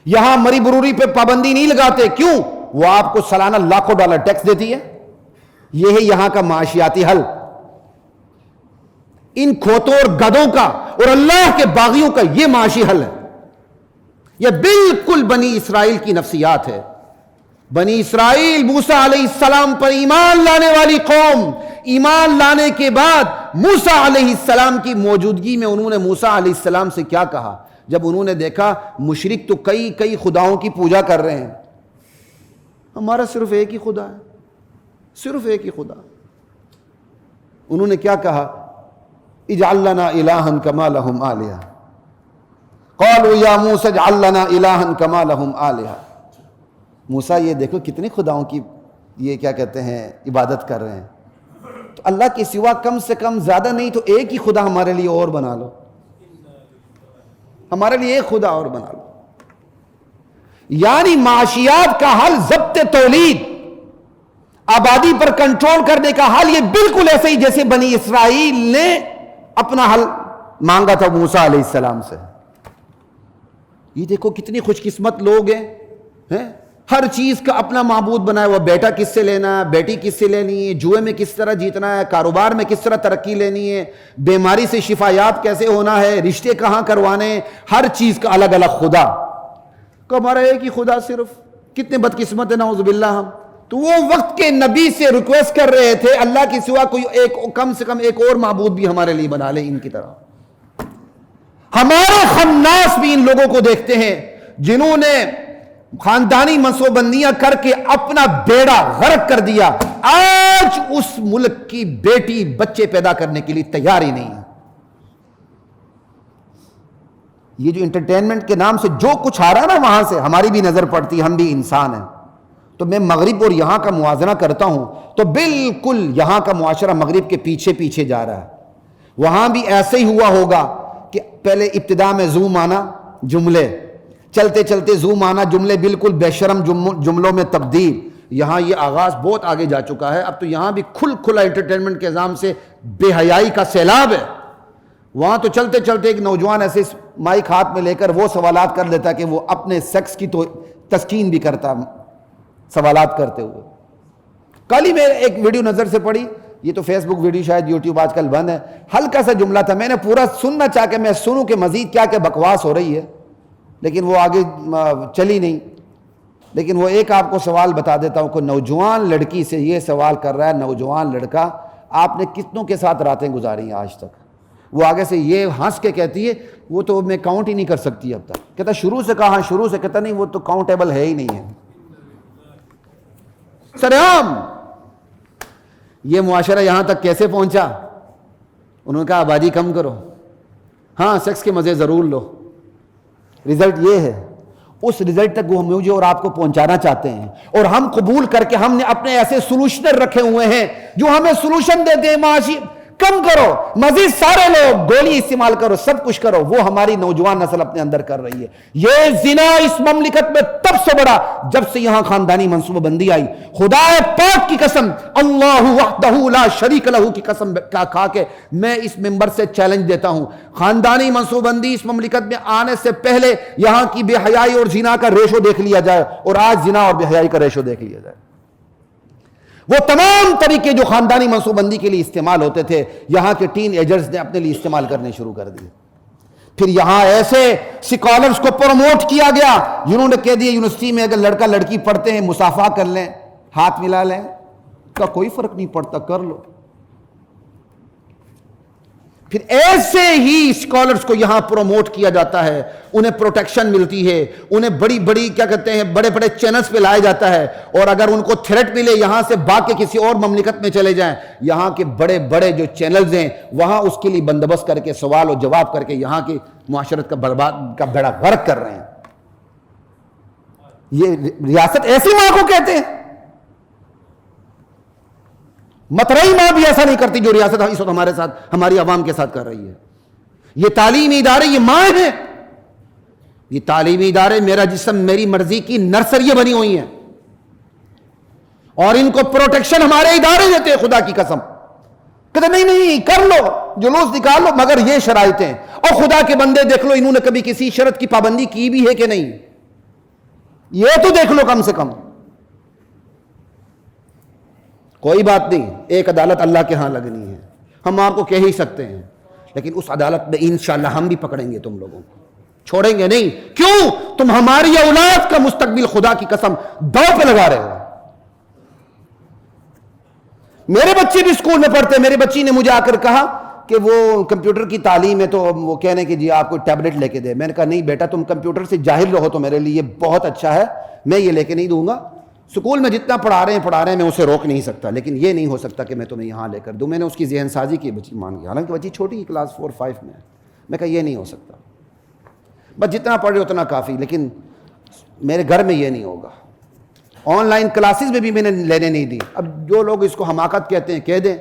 یہاں مری بروری پہ پابندی نہیں لگاتے، کیوں؟ وہ آپ کو سالانہ لاکھوں ڈالر ٹیکس دیتی ہے۔ یہ ہے یہاں کا معاشیاتی حل۔ ان کھوتوں اور گدوں کا اور اللہ کے باغیوں کا یہ معاشی حل ہے۔ یہ بالکل بنی اسرائیل کی نفسیات ہے۔ بنی اسرائیل موسیٰ علیہ السلام پر ایمان لانے والی قوم، ایمان لانے کے بعد موسیٰ علیہ السلام کی موجودگی میں انہوں نے موسیٰ علیہ السلام سے کیا کہا؟ جب انہوں نے دیکھا مشرک تو کئی خداؤں کی پوجا کر رہے ہیں، ہمارا صرف ایک ہی خدا ہے، صرف ایک ہی خدا۔ انہوں نے کیا کہا؟ اجعل لنا الہا کما لہم آلہہ، قالوا یا موسیٰ اجعل لنا الہا کما لہم آلہہ۔ موسیٰ یہ دیکھو کتنے خداؤں کی یہ کیا کہتے ہیں عبادت کر رہے ہیں، تو اللہ کے سوا کم سے کم زیادہ نہیں تو ایک ہی خدا ہمارے لیے اور بنا لو، ہمارے لیے ایک خدا اور بنا لو۔ یعنی معاشیات کا حل ضبط تولید، آبادی پر کنٹرول کرنے کا حل یہ بالکل ایسے ہی جیسے بنی اسرائیل نے اپنا حل مانگا تھا موسیٰ علیہ السلام سے۔ یہ دیکھو کتنی خوش قسمت لوگ ہیں، ہر چیز کا اپنا معبود بنایا ہوا، بیٹا کس سے لینا ہے، بیٹی کس سے لینی ہے، جوئے میں کس طرح جیتنا ہے، کاروبار میں کس طرح ترقی لینی ہے، بیماری سے شفا یاب کیسے ہونا ہے، رشتے کہاں کروانے ہیں، ہر چیز کا الگ الگ خدا۔ کہ ہمارا ایک ہی خدا صرف، کتنے بدقسمت ہے نعوذ باللہ ہم۔ تو وہ وقت کے نبی سے ریکویسٹ کر رہے تھے اللہ کے سوا کوئی ایک کم سے کم ایک اور معبود بھی ہمارے لیے بنا لے ان کی طرح۔ ہمارے خناس بھی ان لوگوں کو دیکھتے ہیں جنہوں نے خاندانی منصوبہ بندیاں کر کے اپنا بیڑا غرق کر دیا، آج اس ملک کی بیٹی بچے پیدا کرنے کے لیے تیار ہی نہیں ہے۔ یہ جو انٹرٹینمنٹ کے نام سے جو کچھ آ رہا ہے نا وہاں سے ہماری بھی نظر پڑتی ہے، ہم بھی انسان ہیں۔ تو میں مغرب اور یہاں کا موازنہ کرتا ہوں تو بالکل یہاں کا معاشرہ مغرب کے پیچھے پیچھے جا رہا ہے۔ وہاں بھی ایسے ہی ہوا ہوگا کہ پہلے ابتدا میں زوم آنا جملے، چلتے چلتے زوم آنا جملے بالکل بے شرم جملوں میں تبدیل۔ یہاں یہ آغاز بہت آگے جا چکا ہے، اب تو یہاں بھی کھلا انٹرٹینمنٹ کے نظام سے بے حیائی کا سیلاب ہے۔ وہاں تو چلتے چلتے ایک نوجوان ایسے مائک ہاتھ میں لے کر وہ سوالات کر لیتا کہ وہ اپنے سیکس کی تو تسکین بھی کرتا سوالات کرتے ہوئے۔ کل ہی میں ایک ویڈیو نظر سے پڑی، یہ تو فیس بک ویڈیو شاید یوٹیوب آج کل بند ہے، ہلکا سا جملہ تھا، میں نے پورا سننا چاہ کے میں سنوں کہ مزید کیا کیا بکواس ہو رہی ہے، لیکن وہ آگے چلی نہیں۔ لیکن وہ ایک آپ کو سوال بتا دیتا ہوں کہ نوجوان لڑکی سے یہ سوال کر رہا ہے نوجوان لڑکا، آپ نے کتنوں کے ساتھ راتیں گزاری ہیں آج تک؟ وہ آگے سے یہ ہنس کے کہتی ہے وہ تو میں کاؤنٹ ہی نہیں کر سکتی اب تک۔ کہتا شروع سے کہا، شروع سے، کہتا نہیں وہ تو کاؤنٹیبل ہے ہی نہیں ہے۔ سرعام یہ معاشرہ یہاں تک کیسے پہنچا؟ انہوں نے کہا آبادی کم کرو، ہاں سیکس کے مزے ضرور لو، رزلٹ یہ ہے۔ اس رزلٹ تک وہ مجھے اور آپ کو پہنچانا چاہتے ہیں، اور ہم قبول کر کے ہم نے اپنے ایسے سولوشنر رکھے ہوئے ہیں جو ہمیں سولوشن دیتے ہیں معاشی کم کرو، مزید سارے لوگ گولی استعمال کرو، سب کچھ کرو۔ وہ ہماری نوجوان نسل اپنے اندر کر رہی ہے۔ یہ زنا اس مملکت میں تب سے بڑا جب سے یہاں خاندانی منصوبہ بندی آئی۔ خدا پاک کی قسم، اللہ وحدہ لا شریک لہ کی قسم کھا کے میں اس ممبر سے چیلنج دیتا ہوں، خاندانی منصوبہ بندی اس مملکت میں آنے سے پہلے یہاں کی بے حیائی اور زنا کا ریشو دیکھ لیا جائے، اور آج زنا اور بے حیائی کا ریشو دیکھ لیا جائے۔ وہ تمام طریقے جو خاندانی منصوبہ بندی کے لیے استعمال ہوتے تھے یہاں کے ٹین ایجرز نے اپنے لیے استعمال کرنے شروع کر دیے۔ پھر یہاں ایسے سکالرز کو پروموٹ کیا گیا جنہوں نے کہہ دیا یونیورسٹی میں اگر لڑکا لڑکی پڑھتے ہیں مصافحہ کر لیں، ہاتھ ملا لیں، کا کوئی فرق نہیں پڑتا، کر لو۔ پھر ایسے ہی اسکالرز کو یہاں پروموٹ کیا جاتا ہے، انہیں پروٹیکشن ملتی ہے، انہیں بڑی بڑی کیا کہتے ہیں بڑے بڑے چینلز پہ لایا جاتا ہے، اور اگر ان کو تھریٹ ملے یہاں سے بھاگ کے کسی اور مملکت میں چلے جائیں، یہاں کے بڑے بڑے جو چینلز ہیں وہاں اس کے لیے بندوبست کر کے سوال و جواب کر کے یہاں کی معاشرت کا برباد کا بیڑا غرق کر رہے ہیں۔ یہ ریاست ایسی ماں کو کہتے ہیں؟ مترئی ماں بھی ایسا نہیں کرتی جو ریاست اس وقت ہمارے ساتھ ہماری عوام کے ساتھ کر رہی ہے۔ یہ تعلیمی ادارے یہ ماں ہیں، یہ تعلیمی ادارے میرا جسم میری مرضی کی نرسریاں بنی ہوئی ہیں، اور ان کو پروٹیکشن ہمارے ادارے دیتے ہیں۔ خدا کی قسم کہتے نہیں کر لو، جلوس نکال لو، مگر یہ شرائطیں، اور خدا کے بندے دیکھ لو انہوں نے کبھی کسی شرط کی پابندی کی بھی ہے کہ نہیں، یہ تو دیکھ لو کم سے کم۔ کوئی بات نہیں، ایک عدالت اللہ کے ہاں لگنی ہے، ہم آپ کو کہہ ہی سکتے ہیں، لیکن اس عدالت میں انشاءاللہ ہم بھی پکڑیں گے تم لوگوں کو، چھوڑیں گے نہیں۔ کیوں؟ تم ہماری اولاد کا مستقبل خدا کی قسم داؤ پہ لگا رہے ہو۔ میرے بچے بھی اسکول میں پڑھتے، میری بچی نے مجھے آ کر کہا کہ وہ کمپیوٹر کی تعلیم ہے تو وہ کہنے کہ جی آپ کو ٹیبلٹ لے کے دے۔ میں نے کہا نہیں بیٹا، تم کمپیوٹر سے جاہل رہو تو میرے لیے بہت اچھا ہے، میں یہ لے کے نہیں دوں گا، سکول میں جتنا پڑھا رہے ہیں میں اسے روک نہیں سکتا، لیکن یہ نہیں ہو سکتا کہ میں تمہیں یہاں لے کر دوں. میں نے اس کی ذہن سازی کی، بچی مان گئی، حالانکہ بچی چھوٹی کلاس 4-5 میں ہے. میں کہا یہ نہیں ہو سکتا، بس جتنا پڑھ رہے اتنا کافی، لیکن میرے گھر میں یہ نہیں ہوگا. آن لائن کلاسز میں بھی میں نے لینے نہیں دی. اب جو لوگ اس کو حماقت کہتے ہیں کہہ دیں،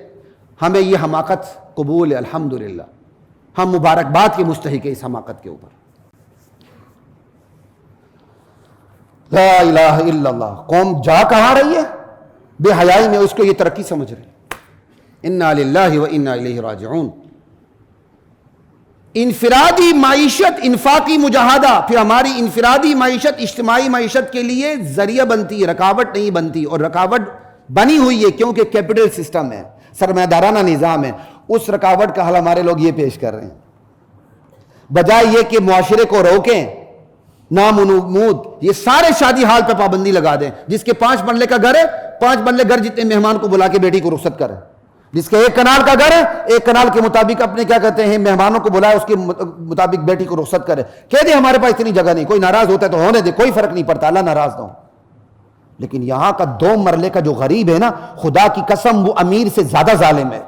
ہمیں یہ حماقت قبول ہے الحمدللہ، ہم مبارکباد کے مستحق ہیں اس حماقت کے اوپر. لا الہ الا اللہ. قوم جا کہاں رہی ہے؟ بے حیائی میں. اس کو یہ ترقی سمجھ رہے ہیں. انا للہ و انا الیہ راجعون. انفرادی معیشت انفاقی مجاہدہ، پھر ہماری انفرادی معیشت اجتماعی معیشت کے لیے ذریعہ بنتی ہے، رکاوٹ نہیں بنتی. اور رکاوٹ بنی ہوئی ہے کیونکہ کیپٹل سسٹم ہے، سرمایہ دارانہ نظام ہے. اس رکاوٹ کا حل ہمارے لوگ یہ پیش کر رہے ہیں، بجائے یہ کہ معاشرے کو روکیں نام و نمود، یہ سارے شادی حال پہ پابندی لگا دیں. جس کے 5 مرلے کا گھر ہے، 5 مرلے گھر جتنے مہمان کو بلا کے بیٹی کو رخصت کریں. جس کے 1 کنال کا گھر ہے، 1 کنال کے مطابق اپنے کیا کہتے ہیں مہمانوں کو بلائے، اس کے مطابق بیٹی کو رخصت کرے. کہہ دے ہمارے پاس اتنی جگہ نہیں، کوئی ناراض ہوتا ہے تو ہونے دے، کوئی فرق نہیں پڑتا، اللہ ناراض نہ ہو. لیکن یہاں کا 2 مرلے کا جو غریب ہے نا، خدا کی قسم وہ امیر سے زیادہ ظالم ہے.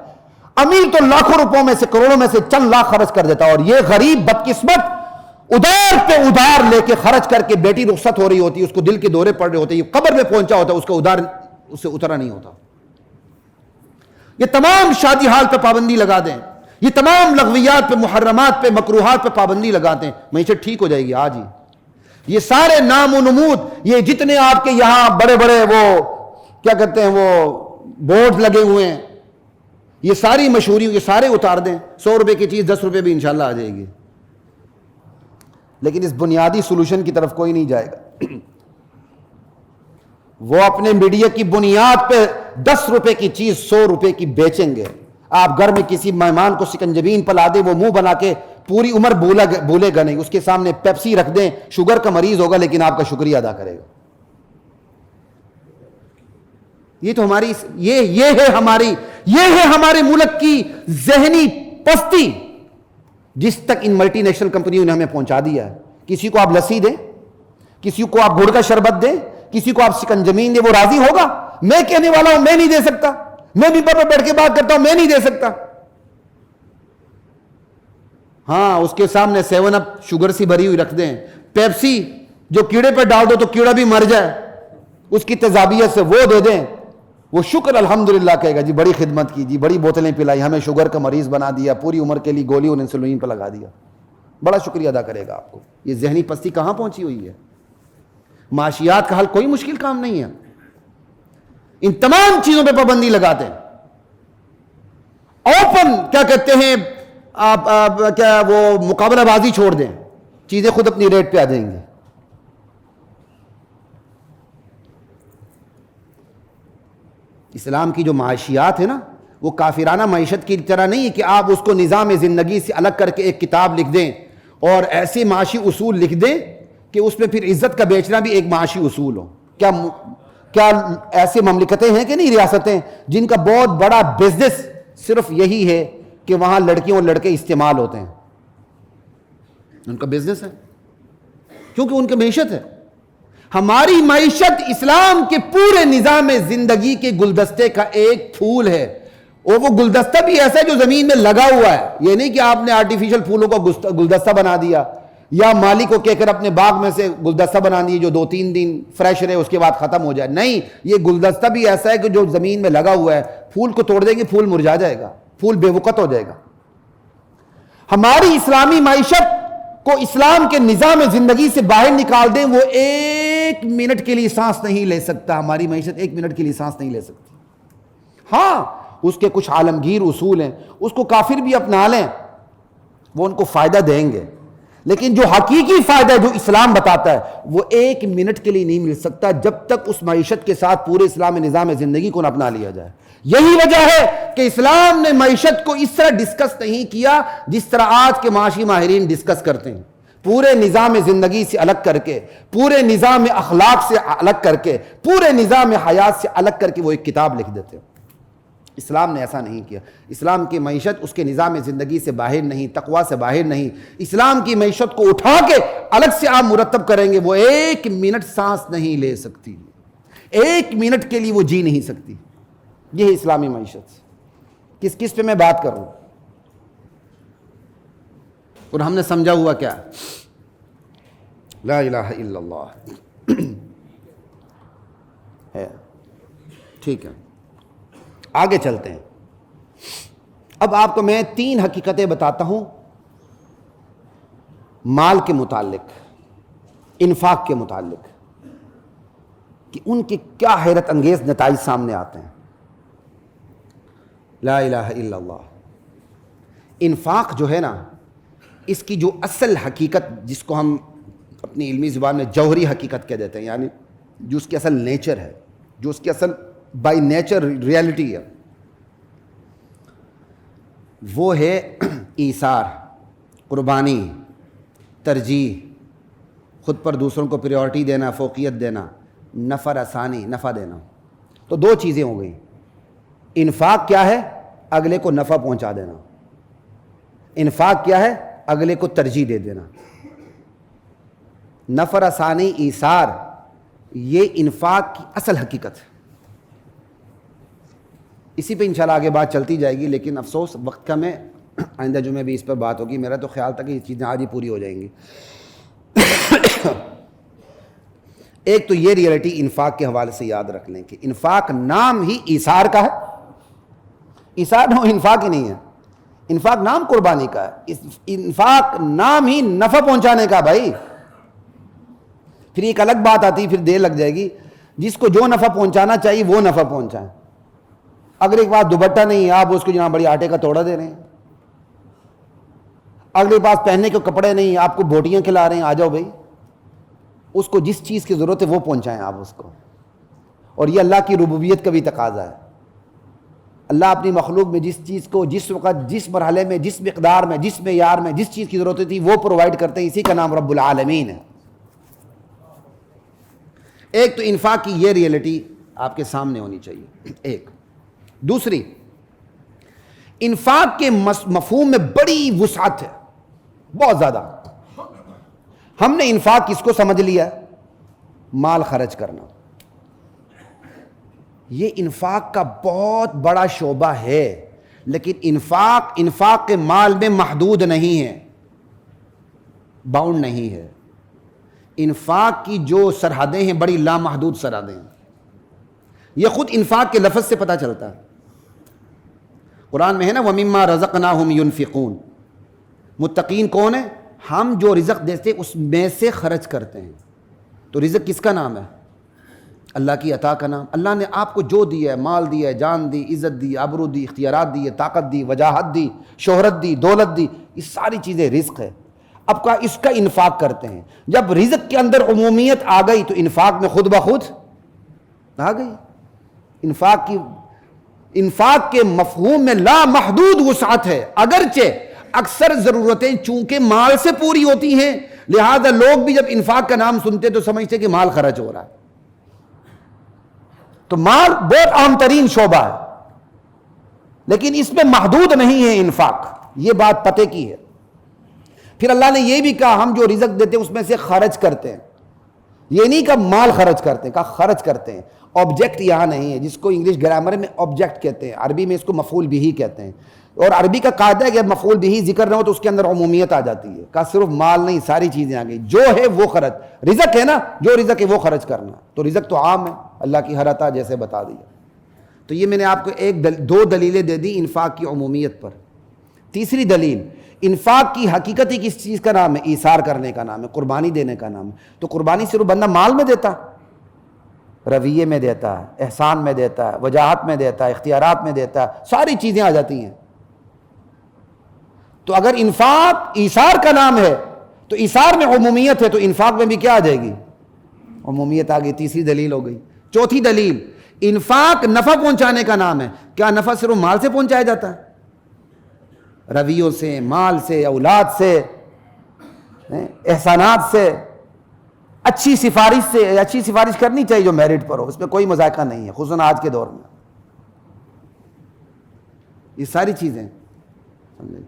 امیر تو لاکھوں روپوں میں سے، کروڑوں میں سے چند لاکھ خرچ کر دیتا، اور یہ غریب بدقسمت ادار پہ ادار لے کے خرچ کر کے بیٹی رخصت ہو رہی ہوتی ہے، اس کو دل کے دورے پڑ رہے ہوتے ہیں، یہ قبر میں پہنچا ہوتا ہے، اس کا ادار اس سے اترا نہیں ہوتا. یہ تمام شادی حال پہ پابندی لگا دیں، یہ تمام لغویات پہ، محرمات پہ، مکروہات پہ پابندی لگا دیں، معیشت ٹھیک ہو جائے گی آج ہی. یہ سارے نام و نمود، یہ جتنے آپ کے یہاں بڑے بڑے وہ کیا کہتے ہیں وہ بورڈ لگے ہوئے ہیں، یہ ساری مشہوریوں یہ سارے اتار دیں. 100 روپے کی چیز 10 روپے بھی انشاءاللہ آ جائے گی. لیکن اس بنیادی سولوشن کی طرف کوئی نہیں جائے گا. وہ اپنے میڈیا کی بنیاد پہ 10 روپے کی چیز 100 روپے کی بیچیں گے. آپ گھر میں کسی مہمان کو سکنجبین پلا دیں، وہ منہ بنا کے پوری عمر بھولے گا نہیں. اس کے سامنے پیپسی رکھ دیں، شوگر کا مریض ہوگا لیکن آپ کا شکریہ ادا کرے گا. یہ تو ہماری یہ ہے ہمارے ملک کی ذہنی پستی جس تک ان ملٹی نیشنل کمپنیوں نے ہمیں پہنچا دیا ہے. کسی کو آپ لسی دیں، کسی کو آپ گڑ کا شربت دیں، کسی کو آپ سکنجبین دیں، وہ راضی ہوگا؟ میں کہنے والا ہوں میں نہیں دے سکتا، میں ممبر پر بیٹھ کے بات کرتا ہوں میں نہیں دے سکتا. ہاں اس کے سامنے 7 اپ شوگر سی بھری ہوئی رکھ دیں، پیپسی جو کیڑے پہ ڈال دو تو کیڑا بھی مر جائے، اس کی تیزابیت سے وہ دے دیں، وہ شکر الحمدللہ کہے گا جی بڑی خدمت کی، جی بڑی بوتلیں پلائی، ہمیں شوگر کا مریض بنا دیا، پوری عمر کے لیے گولی اور انسولین پہ لگا دیا، بڑا شکریہ ادا کرے گا آپ کو. یہ ذہنی پستی کہاں پہنچی ہوئی ہے؟ معاشیات کا حل کوئی مشکل کام نہیں ہے. ان تمام چیزوں پہ پابندی لگاتے ہیں. اوپن کیا کہتے ہیں آپ کیا وہ مقابلہ بازی چھوڑ دیں، چیزیں خود اپنی ریٹ پہ آ جائیں گی. اسلام کی جو معاشیات ہے نا، وہ کافرانہ معیشت کی طرح نہیں ہے کہ آپ اس کو نظام زندگی سے الگ کر کے ایک کتاب لکھ دیں اور ایسے معاشی اصول لکھ دیں کہ اس میں پھر عزت کا بیچنا بھی ایک معاشی اصول ہو. کیا ایسے مملکتیں ہیں کہ نہیں، ریاستیں جن کا بہت بڑا بزنس صرف یہی ہے کہ وہاں لڑکیوں اور لڑکے استعمال ہوتے ہیں، ان کا بزنس ہے کیونکہ ان کی معیشت ہے. ہماری معیشت اسلام کے پورے نظام زندگی کے گلدستے کا ایک پھول ہے، اور وہ گلدستہ بھی ایسا ہے جو زمین میں لگا ہوا ہے. یہ نہیں کہ آپ نے آرٹیفیشل پھولوں کا گلدستہ بنا دیا یا مالی کو کہہ کر اپنے باغ میں سے گلدستہ بنا دیے جو 2-3 دن فریش رہے اس کے بعد ختم ہو جائے. نہیں، یہ گلدستہ بھی ایسا ہے کہ جو زمین میں لگا ہوا ہے، پھول کو توڑ دیں گے پھول مرجھا جائے گا، پھول بے وقت ہو جائے گا. ہماری اسلامی معیشت کو اسلام کے نظام زندگی سے باہر نکال دیں، وہ 1 منٹ کے لیے سانس نہیں لے سکتا. ہماری معیشت 1 منٹ کے لیے سانس نہیں لے سکتی. ہاں اس کے کچھ عالمگیر اصول ہیں، اس کو کافر بھی اپنا لیں، وہ ان کو فائدہ دیں گے، لیکن جو حقیقی فائدہ جو اسلام بتاتا ہے وہ 1 منٹ کے لیے نہیں مل سکتا جب تک اس معیشت کے ساتھ پورے اسلام نظام زندگی کو نہ اپنا لیا جائے. یہی وجہ ہے کہ اسلام نے معیشت کو اس طرح ڈسکس نہیں کیا جس طرح آج کے معاشی ماہرین ڈسکس کرتے ہیں، پورے نظام زندگی سے الگ کر کے، پورے نظام اخلاق سے الگ کر کے، پورے نظام حیات سے الگ کر کے وہ ایک کتاب لکھ دیتے ہیں. اسلام نے ایسا نہیں کیا. اسلام کی معیشت اس کے نظام زندگی سے باہر نہیں، تقوی سے باہر نہیں. اسلام کی معیشت کو اٹھا کے الگ سے آپ مرتب کریں گے، وہ 1 منٹ سانس نہیں لے سکتی. ایک منٹ کے لیے وہ جی نہیں سکتی. یہ ہے اسلامی معیشت. کس پہ میں بات کروں؟ اور ہم نے سمجھا ہوا کیا؟ لا الہ الا اللہ ہے. ٹھیک ہے، آگے چلتے ہیں. اب آپ کو میں 3 حقیقتیں بتاتا ہوں مال کے متعلق، انفاق کے متعلق، کہ ان کے کیا حیرت انگیز نتائج سامنے آتے ہیں. لا الہ الا اللہ. انفاق جو ہے نا، اس کی جو اصل حقیقت، جس کو ہم اپنی علمی زبان میں جوہری حقیقت کہہ دیتے ہیں، یعنی جو اس کی اصل نیچر ہے، جو اس کی اصل بائی نیچر ریالٹی ہے، وہ ہے ایثار، قربانی، ترجیح، خود پر دوسروں کو پریورٹی دینا، فوقیت دینا، نفع رسانی، نفع دینا. تو 2 چیزیں ہو گئیں. انفاق کیا ہے؟ اگلے کو نفع پہنچا دینا. انفاق کیا ہے؟ اگلے کو ترجیح دے دینا. نفع رسانی، ایثار، یہ انفاق کی اصل حقیقت ہے. اسی پہ انشاءاللہ آگے بات چلتی جائے گی، لیکن افسوس وقت کم ہے. آئندہ جمعے بھی اس پر بات ہوگی. میرا تو خیال تھا کہ یہ چیزیں آج ہی پوری ہو جائیں گی. ایک تو یہ ریئلٹی انفاق کے حوالے سے یاد رکھ لیں کہ انفاق نام ہی ایثار کا ہے. ایثار نو انفاق ہی نہیں ہے. انفاق نام قربانی کا ہے. انفاق نام ہی نفع پہنچانے کا. بھائی پھر ایک الگ بات آتی ہے، پھر دیر لگ جائے گی. جس کو جو نفع پہنچانا چاہیے وہ نفع پہنچائیں. اگر ایک بات دوپٹہ نہیں ہے، آپ اس کو جہاں بڑی آٹے کا توڑا دے رہے ہیں. اگلے پاس پہننے کے کپڑے نہیں، آپ کو بوٹیاں کھلا رہے ہیں. آ جاؤ بھائی، اس کو جس چیز کی ضرورت ہے وہ پہنچائیں آپ اس کو. اور یہ اللہ کی ربوبیت کا بھی تقاضا ہے. اللہ اپنی مخلوق میں جس چیز کو جس وقت، جس مرحلے میں، جس مقدار میں، جس معیار میں، جس چیز کی ضرورت تھی وہ پرووائڈ کرتے ہیں. اسی کا نام رب العالمین ہے. ایک تو انفاق کی یہ ریئلٹی آپ کے سامنے ہونی چاہیے. ایک دوسری، انفاق کے مفہوم میں بڑی وسعت ہے، بہت زیادہ. ہم نے انفاق کس کو سمجھ لیا؟ مال خرچ کرنا. یہ انفاق کا بہت بڑا شعبہ ہے، لیکن انفاق کے مال میں محدود نہیں ہے، باؤنڈ نہیں ہے. انفاق کی جو سرحدیں ہیں بڑی لامحدود سرحدیں ہیں. یہ خود انفاق کے لفظ سے پتہ چلتا ہے. قرآن میں ہے نا وَمِمَّا رَزَقْنَاهُمْ يُنْفِقُونَ. متقین کون ہیں؟ ہم جو رزق دیتے اس میں سے خرچ کرتے ہیں. تو رزق کس کا نام ہے؟ اللہ کی عطا کا نام. اللہ نے آپ کو جو دیا ہے، مال دیا ہے، جان دی، عزت دی، آبرو دی، اختیارات دی، طاقت دی، وجاہت دی، شہرت دی، دولت دی، یہ ساری چیزیں رزق ہے. اب کا اس کا انفاق کرتے ہیں. جب رزق کے اندر عمومیت آ گئی تو انفاق میں خود بخود آ گئی. انفاق کے مفہوم میں لامحدود وسعت ہے. اگرچہ اکثر ضرورتیں چونکہ مال سے پوری ہوتی ہیں، لہذا لوگ بھی جب انفاق کا نام سنتے تو سمجھتے کہ مال خرچ ہو رہا ہے. تو مال بہت اہم ترین شعبہ ہے، لیکن اس میں محدود نہیں ہے انفاق. یہ بات پتے کی ہے. پھر اللہ نے یہ بھی کہا ہم جو رزق دیتے ہیں اس میں سے خرچ کرتے ہیں. یہ نہیں کہ مال خرچ کرتے ہیں، کہا خرچ کرتے ہیں. آبجیکٹ یہاں نہیں ہے، جس کو انگلش گرامر میں آبجیکٹ کہتے ہیں، عربی میں اس کو مفعول بہ کہتے ہیں. اور عربی کا قاعدہ ہے کہ جب مفعول بہ ذکر نہ ہو تو اس کے اندر عمومیت آ جاتی ہے. کہا صرف مال نہیں، ساری چیزیں آ گئی. جو ہے وہ خرچ. رزق ہے نا، جو رزق ہے وہ خرچ کرنا. تو رزق تو عام ہے، اللہ کی ہر عطا جیسے بتا دیا. تو یہ میں نے آپ کو دو دلیلیں دے دی انفاق کی عمومیت پر. تیسری دلیل، انفاق کی حقیقت ہی کس چیز کا نام ہے؟ ایثار کرنے کا نام ہے، قربانی دینے کا نام ہے. تو قربانی صرف بندہ مال میں دیتا، رویے میں دیتا ہے، احسان میں دیتا ہے، وجاہت میں دیتا ہے، اختیارات میں دیتا ہے، ساری چیزیں آ جاتی ہیں. تو اگر انفاق ایثار کا نام ہے تو ایثار میں عمومیت ہے، تو انفاق میں بھی کیا آ جائے گی؟ عمومیت آ گئی. تیسری دلیل ہو گئی. چوتھی دلیل، انفاق نفع پہنچانے کا نام ہے. کیا نفع صرف مال سے پہنچایا جاتا ہے؟ رویوں سے، مال سے، اولاد سے، احسانات سے، اچھی سفارش سے. اچھی سفارش کرنی چاہیے جو میرٹ پر ہو، اس میں کوئی مذائقہ نہیں ہے، خصوصاً آج کے دور میں. یہ ساری چیزیں سمجھیں.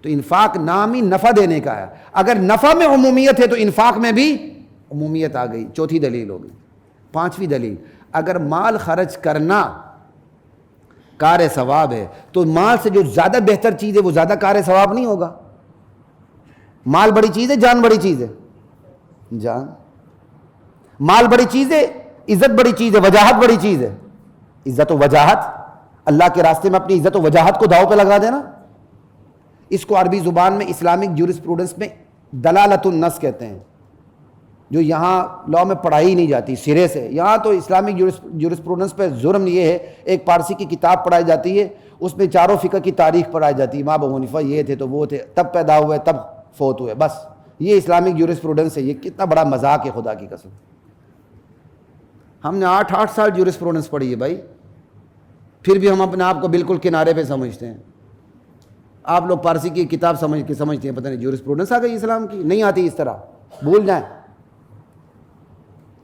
تو انفاق نام ہی نفع دینے کا ہے. اگر نفع میں عمومیت ہے تو انفاق میں بھی عمومیت آ گئی. چوتھی دلیل ہو گئی. پانچویں دلیل، اگر مال خرچ کرنا کار ثواب ہے تو مال سے جو زیادہ بہتر چیز ہے وہ زیادہ کار ثواب نہیں ہوگا؟ مال بڑی چیز ہے، جان بڑی چیز ہے؟ جان. مال بڑی چیز ہے، عزت بڑی چیز ہے، وجاہت بڑی چیز ہے. عزت و وجاہت، اللہ کے راستے میں اپنی عزت و وجاہت کو داؤ پہ لگا دینا، اس کو عربی زبان میں اسلامک جورسپروڈنس میں دلالت النص کہتے ہیں، جو یہاں لاء میں پڑھائی نہیں جاتی سرے سے. یہاں تو اسلامک جورسپروڈنس پہ جرم یہ ہے، ایک پارسی کی کتاب پڑھائی جاتی ہے، اس میں چاروں فقہ کی تاریخ پڑھائی جاتی ہے، امام ابو حنیفہ یہ تھے تو وہ تھے، تب پیدا ہوئے تب فوت ہوئے، بس یہ اسلامک جورسپروڈنس ہے. یہ کتنا بڑا مذاق ہے خدا کی قسم. ہم نے 8 سال جورسپروڈنس پڑھی ہے بھائی، پھر بھی ہم اپنے آپ کو بالکل کنارے پہ سمجھتے ہیں. آپ لوگ پارسی کی کتاب سمجھتے ہیں، پتہ نہیں جورسپروڈنس آ گئی اسلام کی، نہیں آتی اس طرح، بھول جائیں.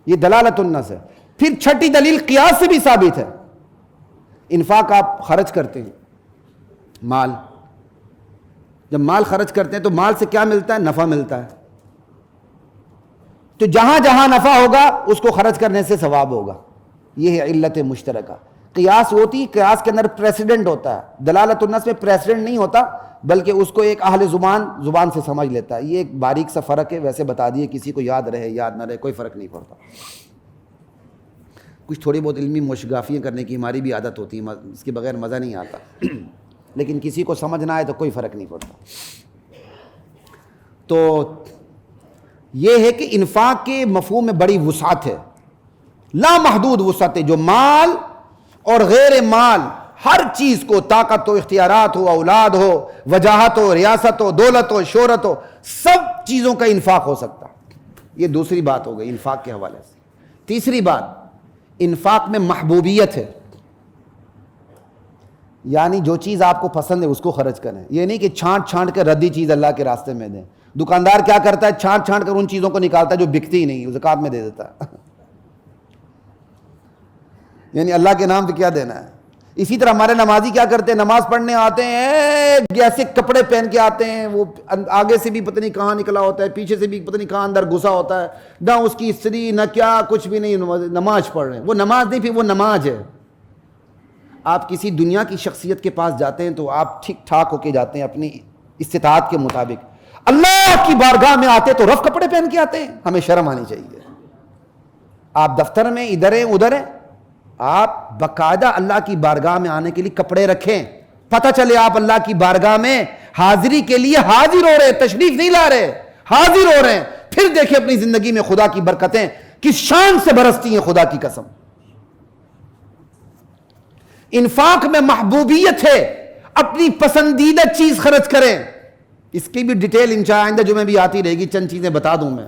یہ دلالت النص ہے. پھر چھٹی دلیل قیاس سے بھی ثابت ہے. انفاق آپ خرچ کرتے ہیں، مال جب مال خرچ کرتے ہیں تو مال سے کیا ملتا ہے؟ نفع ملتا ہے. تو جہاں جہاں نفع ہوگا اس کو خرچ کرنے سے ثواب ہوگا. یہ ہے علت مشترکہ. قیاس ہوتی، قیاس کے اندر پریسیڈنٹ ہوتا ہے، دلالت النص میں پریسیڈنٹ نہیں ہوتا، بلکہ اس کو ایک اہل زبان سے سمجھ لیتا ہے. یہ ایک باریک سا فرق ہے، ویسے بتا دیے، کسی کو یاد رہے یاد نہ رہے کوئی فرق نہیں پڑتا. کچھ تھوڑی بہت علمی مشگافیاں کرنے کی ہماری بھی عادت ہوتی ہے، اس کے بغیر مزہ نہیں آتا، لیکن کسی کو سمجھ نہ آئے تو کوئی فرق نہیں پڑتا. تو یہ ہے کہ انفاق کے مفہوم میں بڑی وسعت ہے، لا محدود وسعت ہے، جو مال اور غیر مال ہر چیز کو، طاقت ہو، اختیارات ہو، اولاد ہو، وجاہت ہو، ریاست ہو، دولت ہو، شہرت ہو، سب چیزوں کا انفاق ہو سکتا. یہ دوسری بات ہو گئی انفاق کے حوالے سے. تیسری بات، انفاق میں محبوبیت ہے، یعنی جو چیز آپ کو پسند ہے اس کو خرچ کریں. یہ نہیں کہ چھانٹ چھانٹ کر ردی چیز اللہ کے راستے میں دیں. دکاندار کیا کرتا ہے؟ چھانٹ چھانٹ کر ان چیزوں کو نکالتا ہے جو بکتی ہی نہیں، زکوٰۃ میں دے دیتا ہے. یعنی اللہ کے نام پہ کیا دینا ہے. اسی طرح ہمارے نمازی کیا کرتے ہیں؟ نماز پڑھنے آتے ہیں، ایسے کپڑے پہن کے آتے ہیں، وہ آگے سے بھی پتہ نہیں کہاں نکلا ہوتا ہے، پیچھے سے بھی پتہ نہیں کہاں اندر گھسا ہوتا ہے، نہ اس کی استری نہ کیا، کچھ بھی نہیں، نماز پڑھ رہے ہیں. وہ نماز نہیں، پھر وہ نماز ہے. آپ کسی دنیا کی شخصیت کے پاس جاتے ہیں تو آپ ٹھیک ٹھاک ہو کے جاتے ہیں اپنی استطاعت کے مطابق. اللہ کی بارگاہ میں آتے تو رف کپڑے پہن کے آتے ہیں. ہمیں شرم آنی چاہیے. آپ دفتر میں ادھر ہیں ادھر ہیں، آپ باقاعدہ اللہ کی بارگاہ میں آنے کے لیے کپڑے رکھیں، پتہ چلے آپ اللہ کی بارگاہ میں حاضری کے لیے حاضر ہو رہے، تشریف نہیں لا رہے، حاضر ہو رہے ہیں. پھر دیکھیں اپنی زندگی میں خدا کی برکتیں کس شان سے برستی ہیں، خدا کی قسم. انفاق میں محبوبیت ہے، اپنی پسندیدہ چیز خرچ کریں. اس کی بھی ڈیٹیل انشاءاللہ آئندہ جو میں بھی آتی رہے گی، چند چیزیں بتا دوں میں.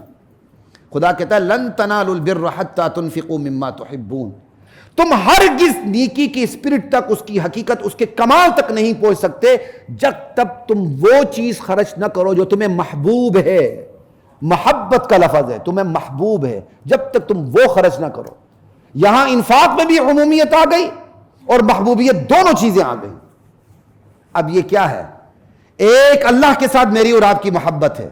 خدا کہتا ہے لن تنالوا البر حتى تنفقوا مما تحبون. تم ہرگز نیکی کی اسپرٹ تک، اس کی حقیقت، اس کے کمال تک نہیں پہنچ سکتے جب تک تم وہ چیز خرچ نہ کرو جو تمہیں محبوب ہے. محبت کا لفظ ہے، تمہیں محبوب ہے، جب تک تم وہ خرچ نہ کرو. یہاں انفاق میں بھی عمومیت آ گئی اور محبوبیت، دونوں چیزیں آ گئی. اب یہ کیا ہے؟ ایک اللہ کے ساتھ میری اور آپ کی محبت ہے،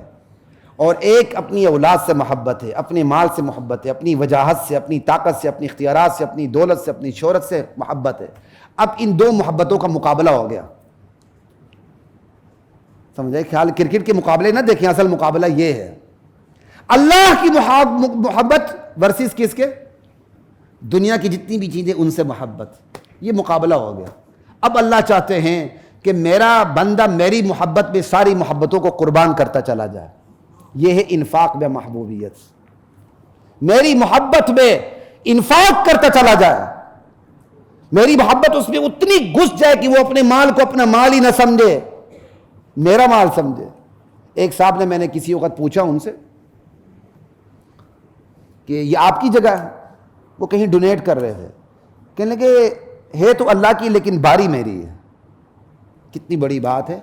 اور ایک اپنی اولاد سے محبت ہے، اپنے مال سے محبت ہے، اپنی وجاہت سے، اپنی طاقت سے، اپنی اختیارات سے، اپنی دولت سے، اپنی شہرت سے محبت ہے. اب ان دو محبتوں کا مقابلہ ہو گیا. سمجھے خیال؟ کرکٹ کے مقابلے نہ دیکھیں، اصل مقابلہ یہ ہے اللہ کی محبت ورسز کس کے؟ دنیا کی جتنی بھی چیزیں ان سے محبت. یہ مقابلہ ہو گیا. اب اللہ چاہتے ہیں کہ میرا بندہ میری محبت میں ساری محبتوں کو قربان کرتا چلا جائے. یہ ہے انفاق میں محبوبیت. میری محبت میں انفاق کرتا چلا جائے، میری محبت اس میں اتنی گھس جائے کہ وہ اپنے مال کو اپنا مال ہی نہ سمجھے، میرا مال سمجھے. ایک صاحب نے، میں نے کسی وقت پوچھا ان سے کہ یہ آپ کی جگہ ہے، وہ کہیں ڈونیٹ کر رہے تھے، کہنے لگے ہے تو اللہ کی لیکن باری میری ہے. کتنی بڑی بات ہے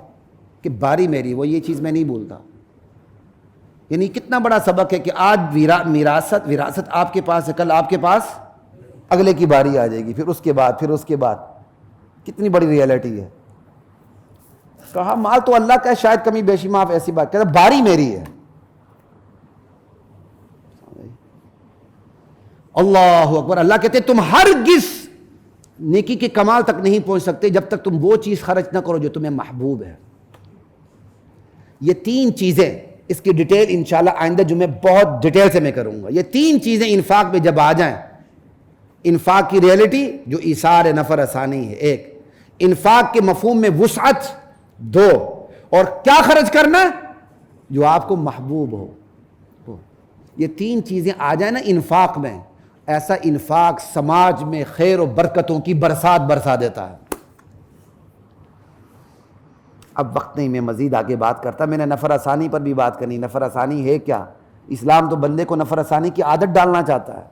کہ باری میری، وہ یہ چیز میں نہیں بولتا. یعنی کتنا بڑا سبق ہے کہ آج وراثت آپ کے پاس ہے، کل آپ کے پاس اگلے کی باری آ جائے گی، پھر اس کے بعد، پھر اس کے بعد. کتنی بڑی ریئلٹی ہے. کہا مال تو اللہ کا ہے، شاید کمی بیشی معاف، ایسی بات. کہتا باری میری ہے. اللہ اکبر. اللہ کہتے ہیں تم ہرگز نیکی کے کمال تک نہیں پہنچ سکتے جب تک تم وہ چیز خرچ نہ کرو جو تمہیں محبوب ہے. یہ 3 چیزیں، اس کی ڈیٹیل انشاءاللہ آئندہ جمعے بہت ڈیٹیل سے میں کروں گا. یہ 3 چیزیں انفاق میں جب آ جائیں، انفاق کی ریئلٹی جو ایثار نفر ثانی ہے 1، انفاق کے مفہوم میں وسعت 2، اور کیا خرچ کرنا جو آپ کو محبوب ہو. یہ 3 چیزیں آ جائیں نا انفاق میں، ایسا انفاق سماج میں خیر و برکتوں کی برسات برسا دیتا ہے. اب وقت نہیں میں مزید آگے بات کرتا، میں نے نفر ثانی پر بھی بات کرنی. نفر ثانی ہے کیا؟ اسلام تو بندے کو نفر ثانی کی عادت ڈالنا چاہتا ہے،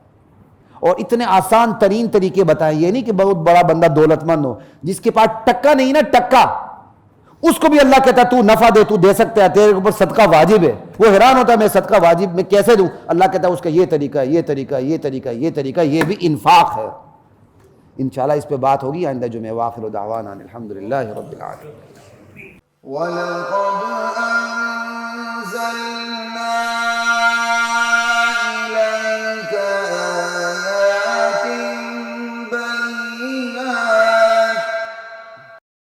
اور اتنے آسان ترین طریقے بتائیں. یہ نہیں کہ بہت بڑا بندہ دولت مند ہو، جس کے پاس ٹکا نہیں نا، ٹکا، اس کو بھی اللہ کہتا ہے تو نفع دے، تو دے سکتا ہے، تیرے اوپر صدقہ واجب ہے. وہ حیران ہوتا ہے میں صدقہ واجب میں کیسے دوں؟ اللہ کہتا ہے اس کا یہ طریقہ ہے، یہ طریقہ ہے، یہ طریقہ ہے، یہ طریقہ ہے، یہ بھی انفاق ہے. انشاءاللہ اس پہ بات ہوگی آئندہ جمعہ. وآخر دعوانا الحمدللہ رب العالمین. وَلَقَدْ أَنزَلْنَا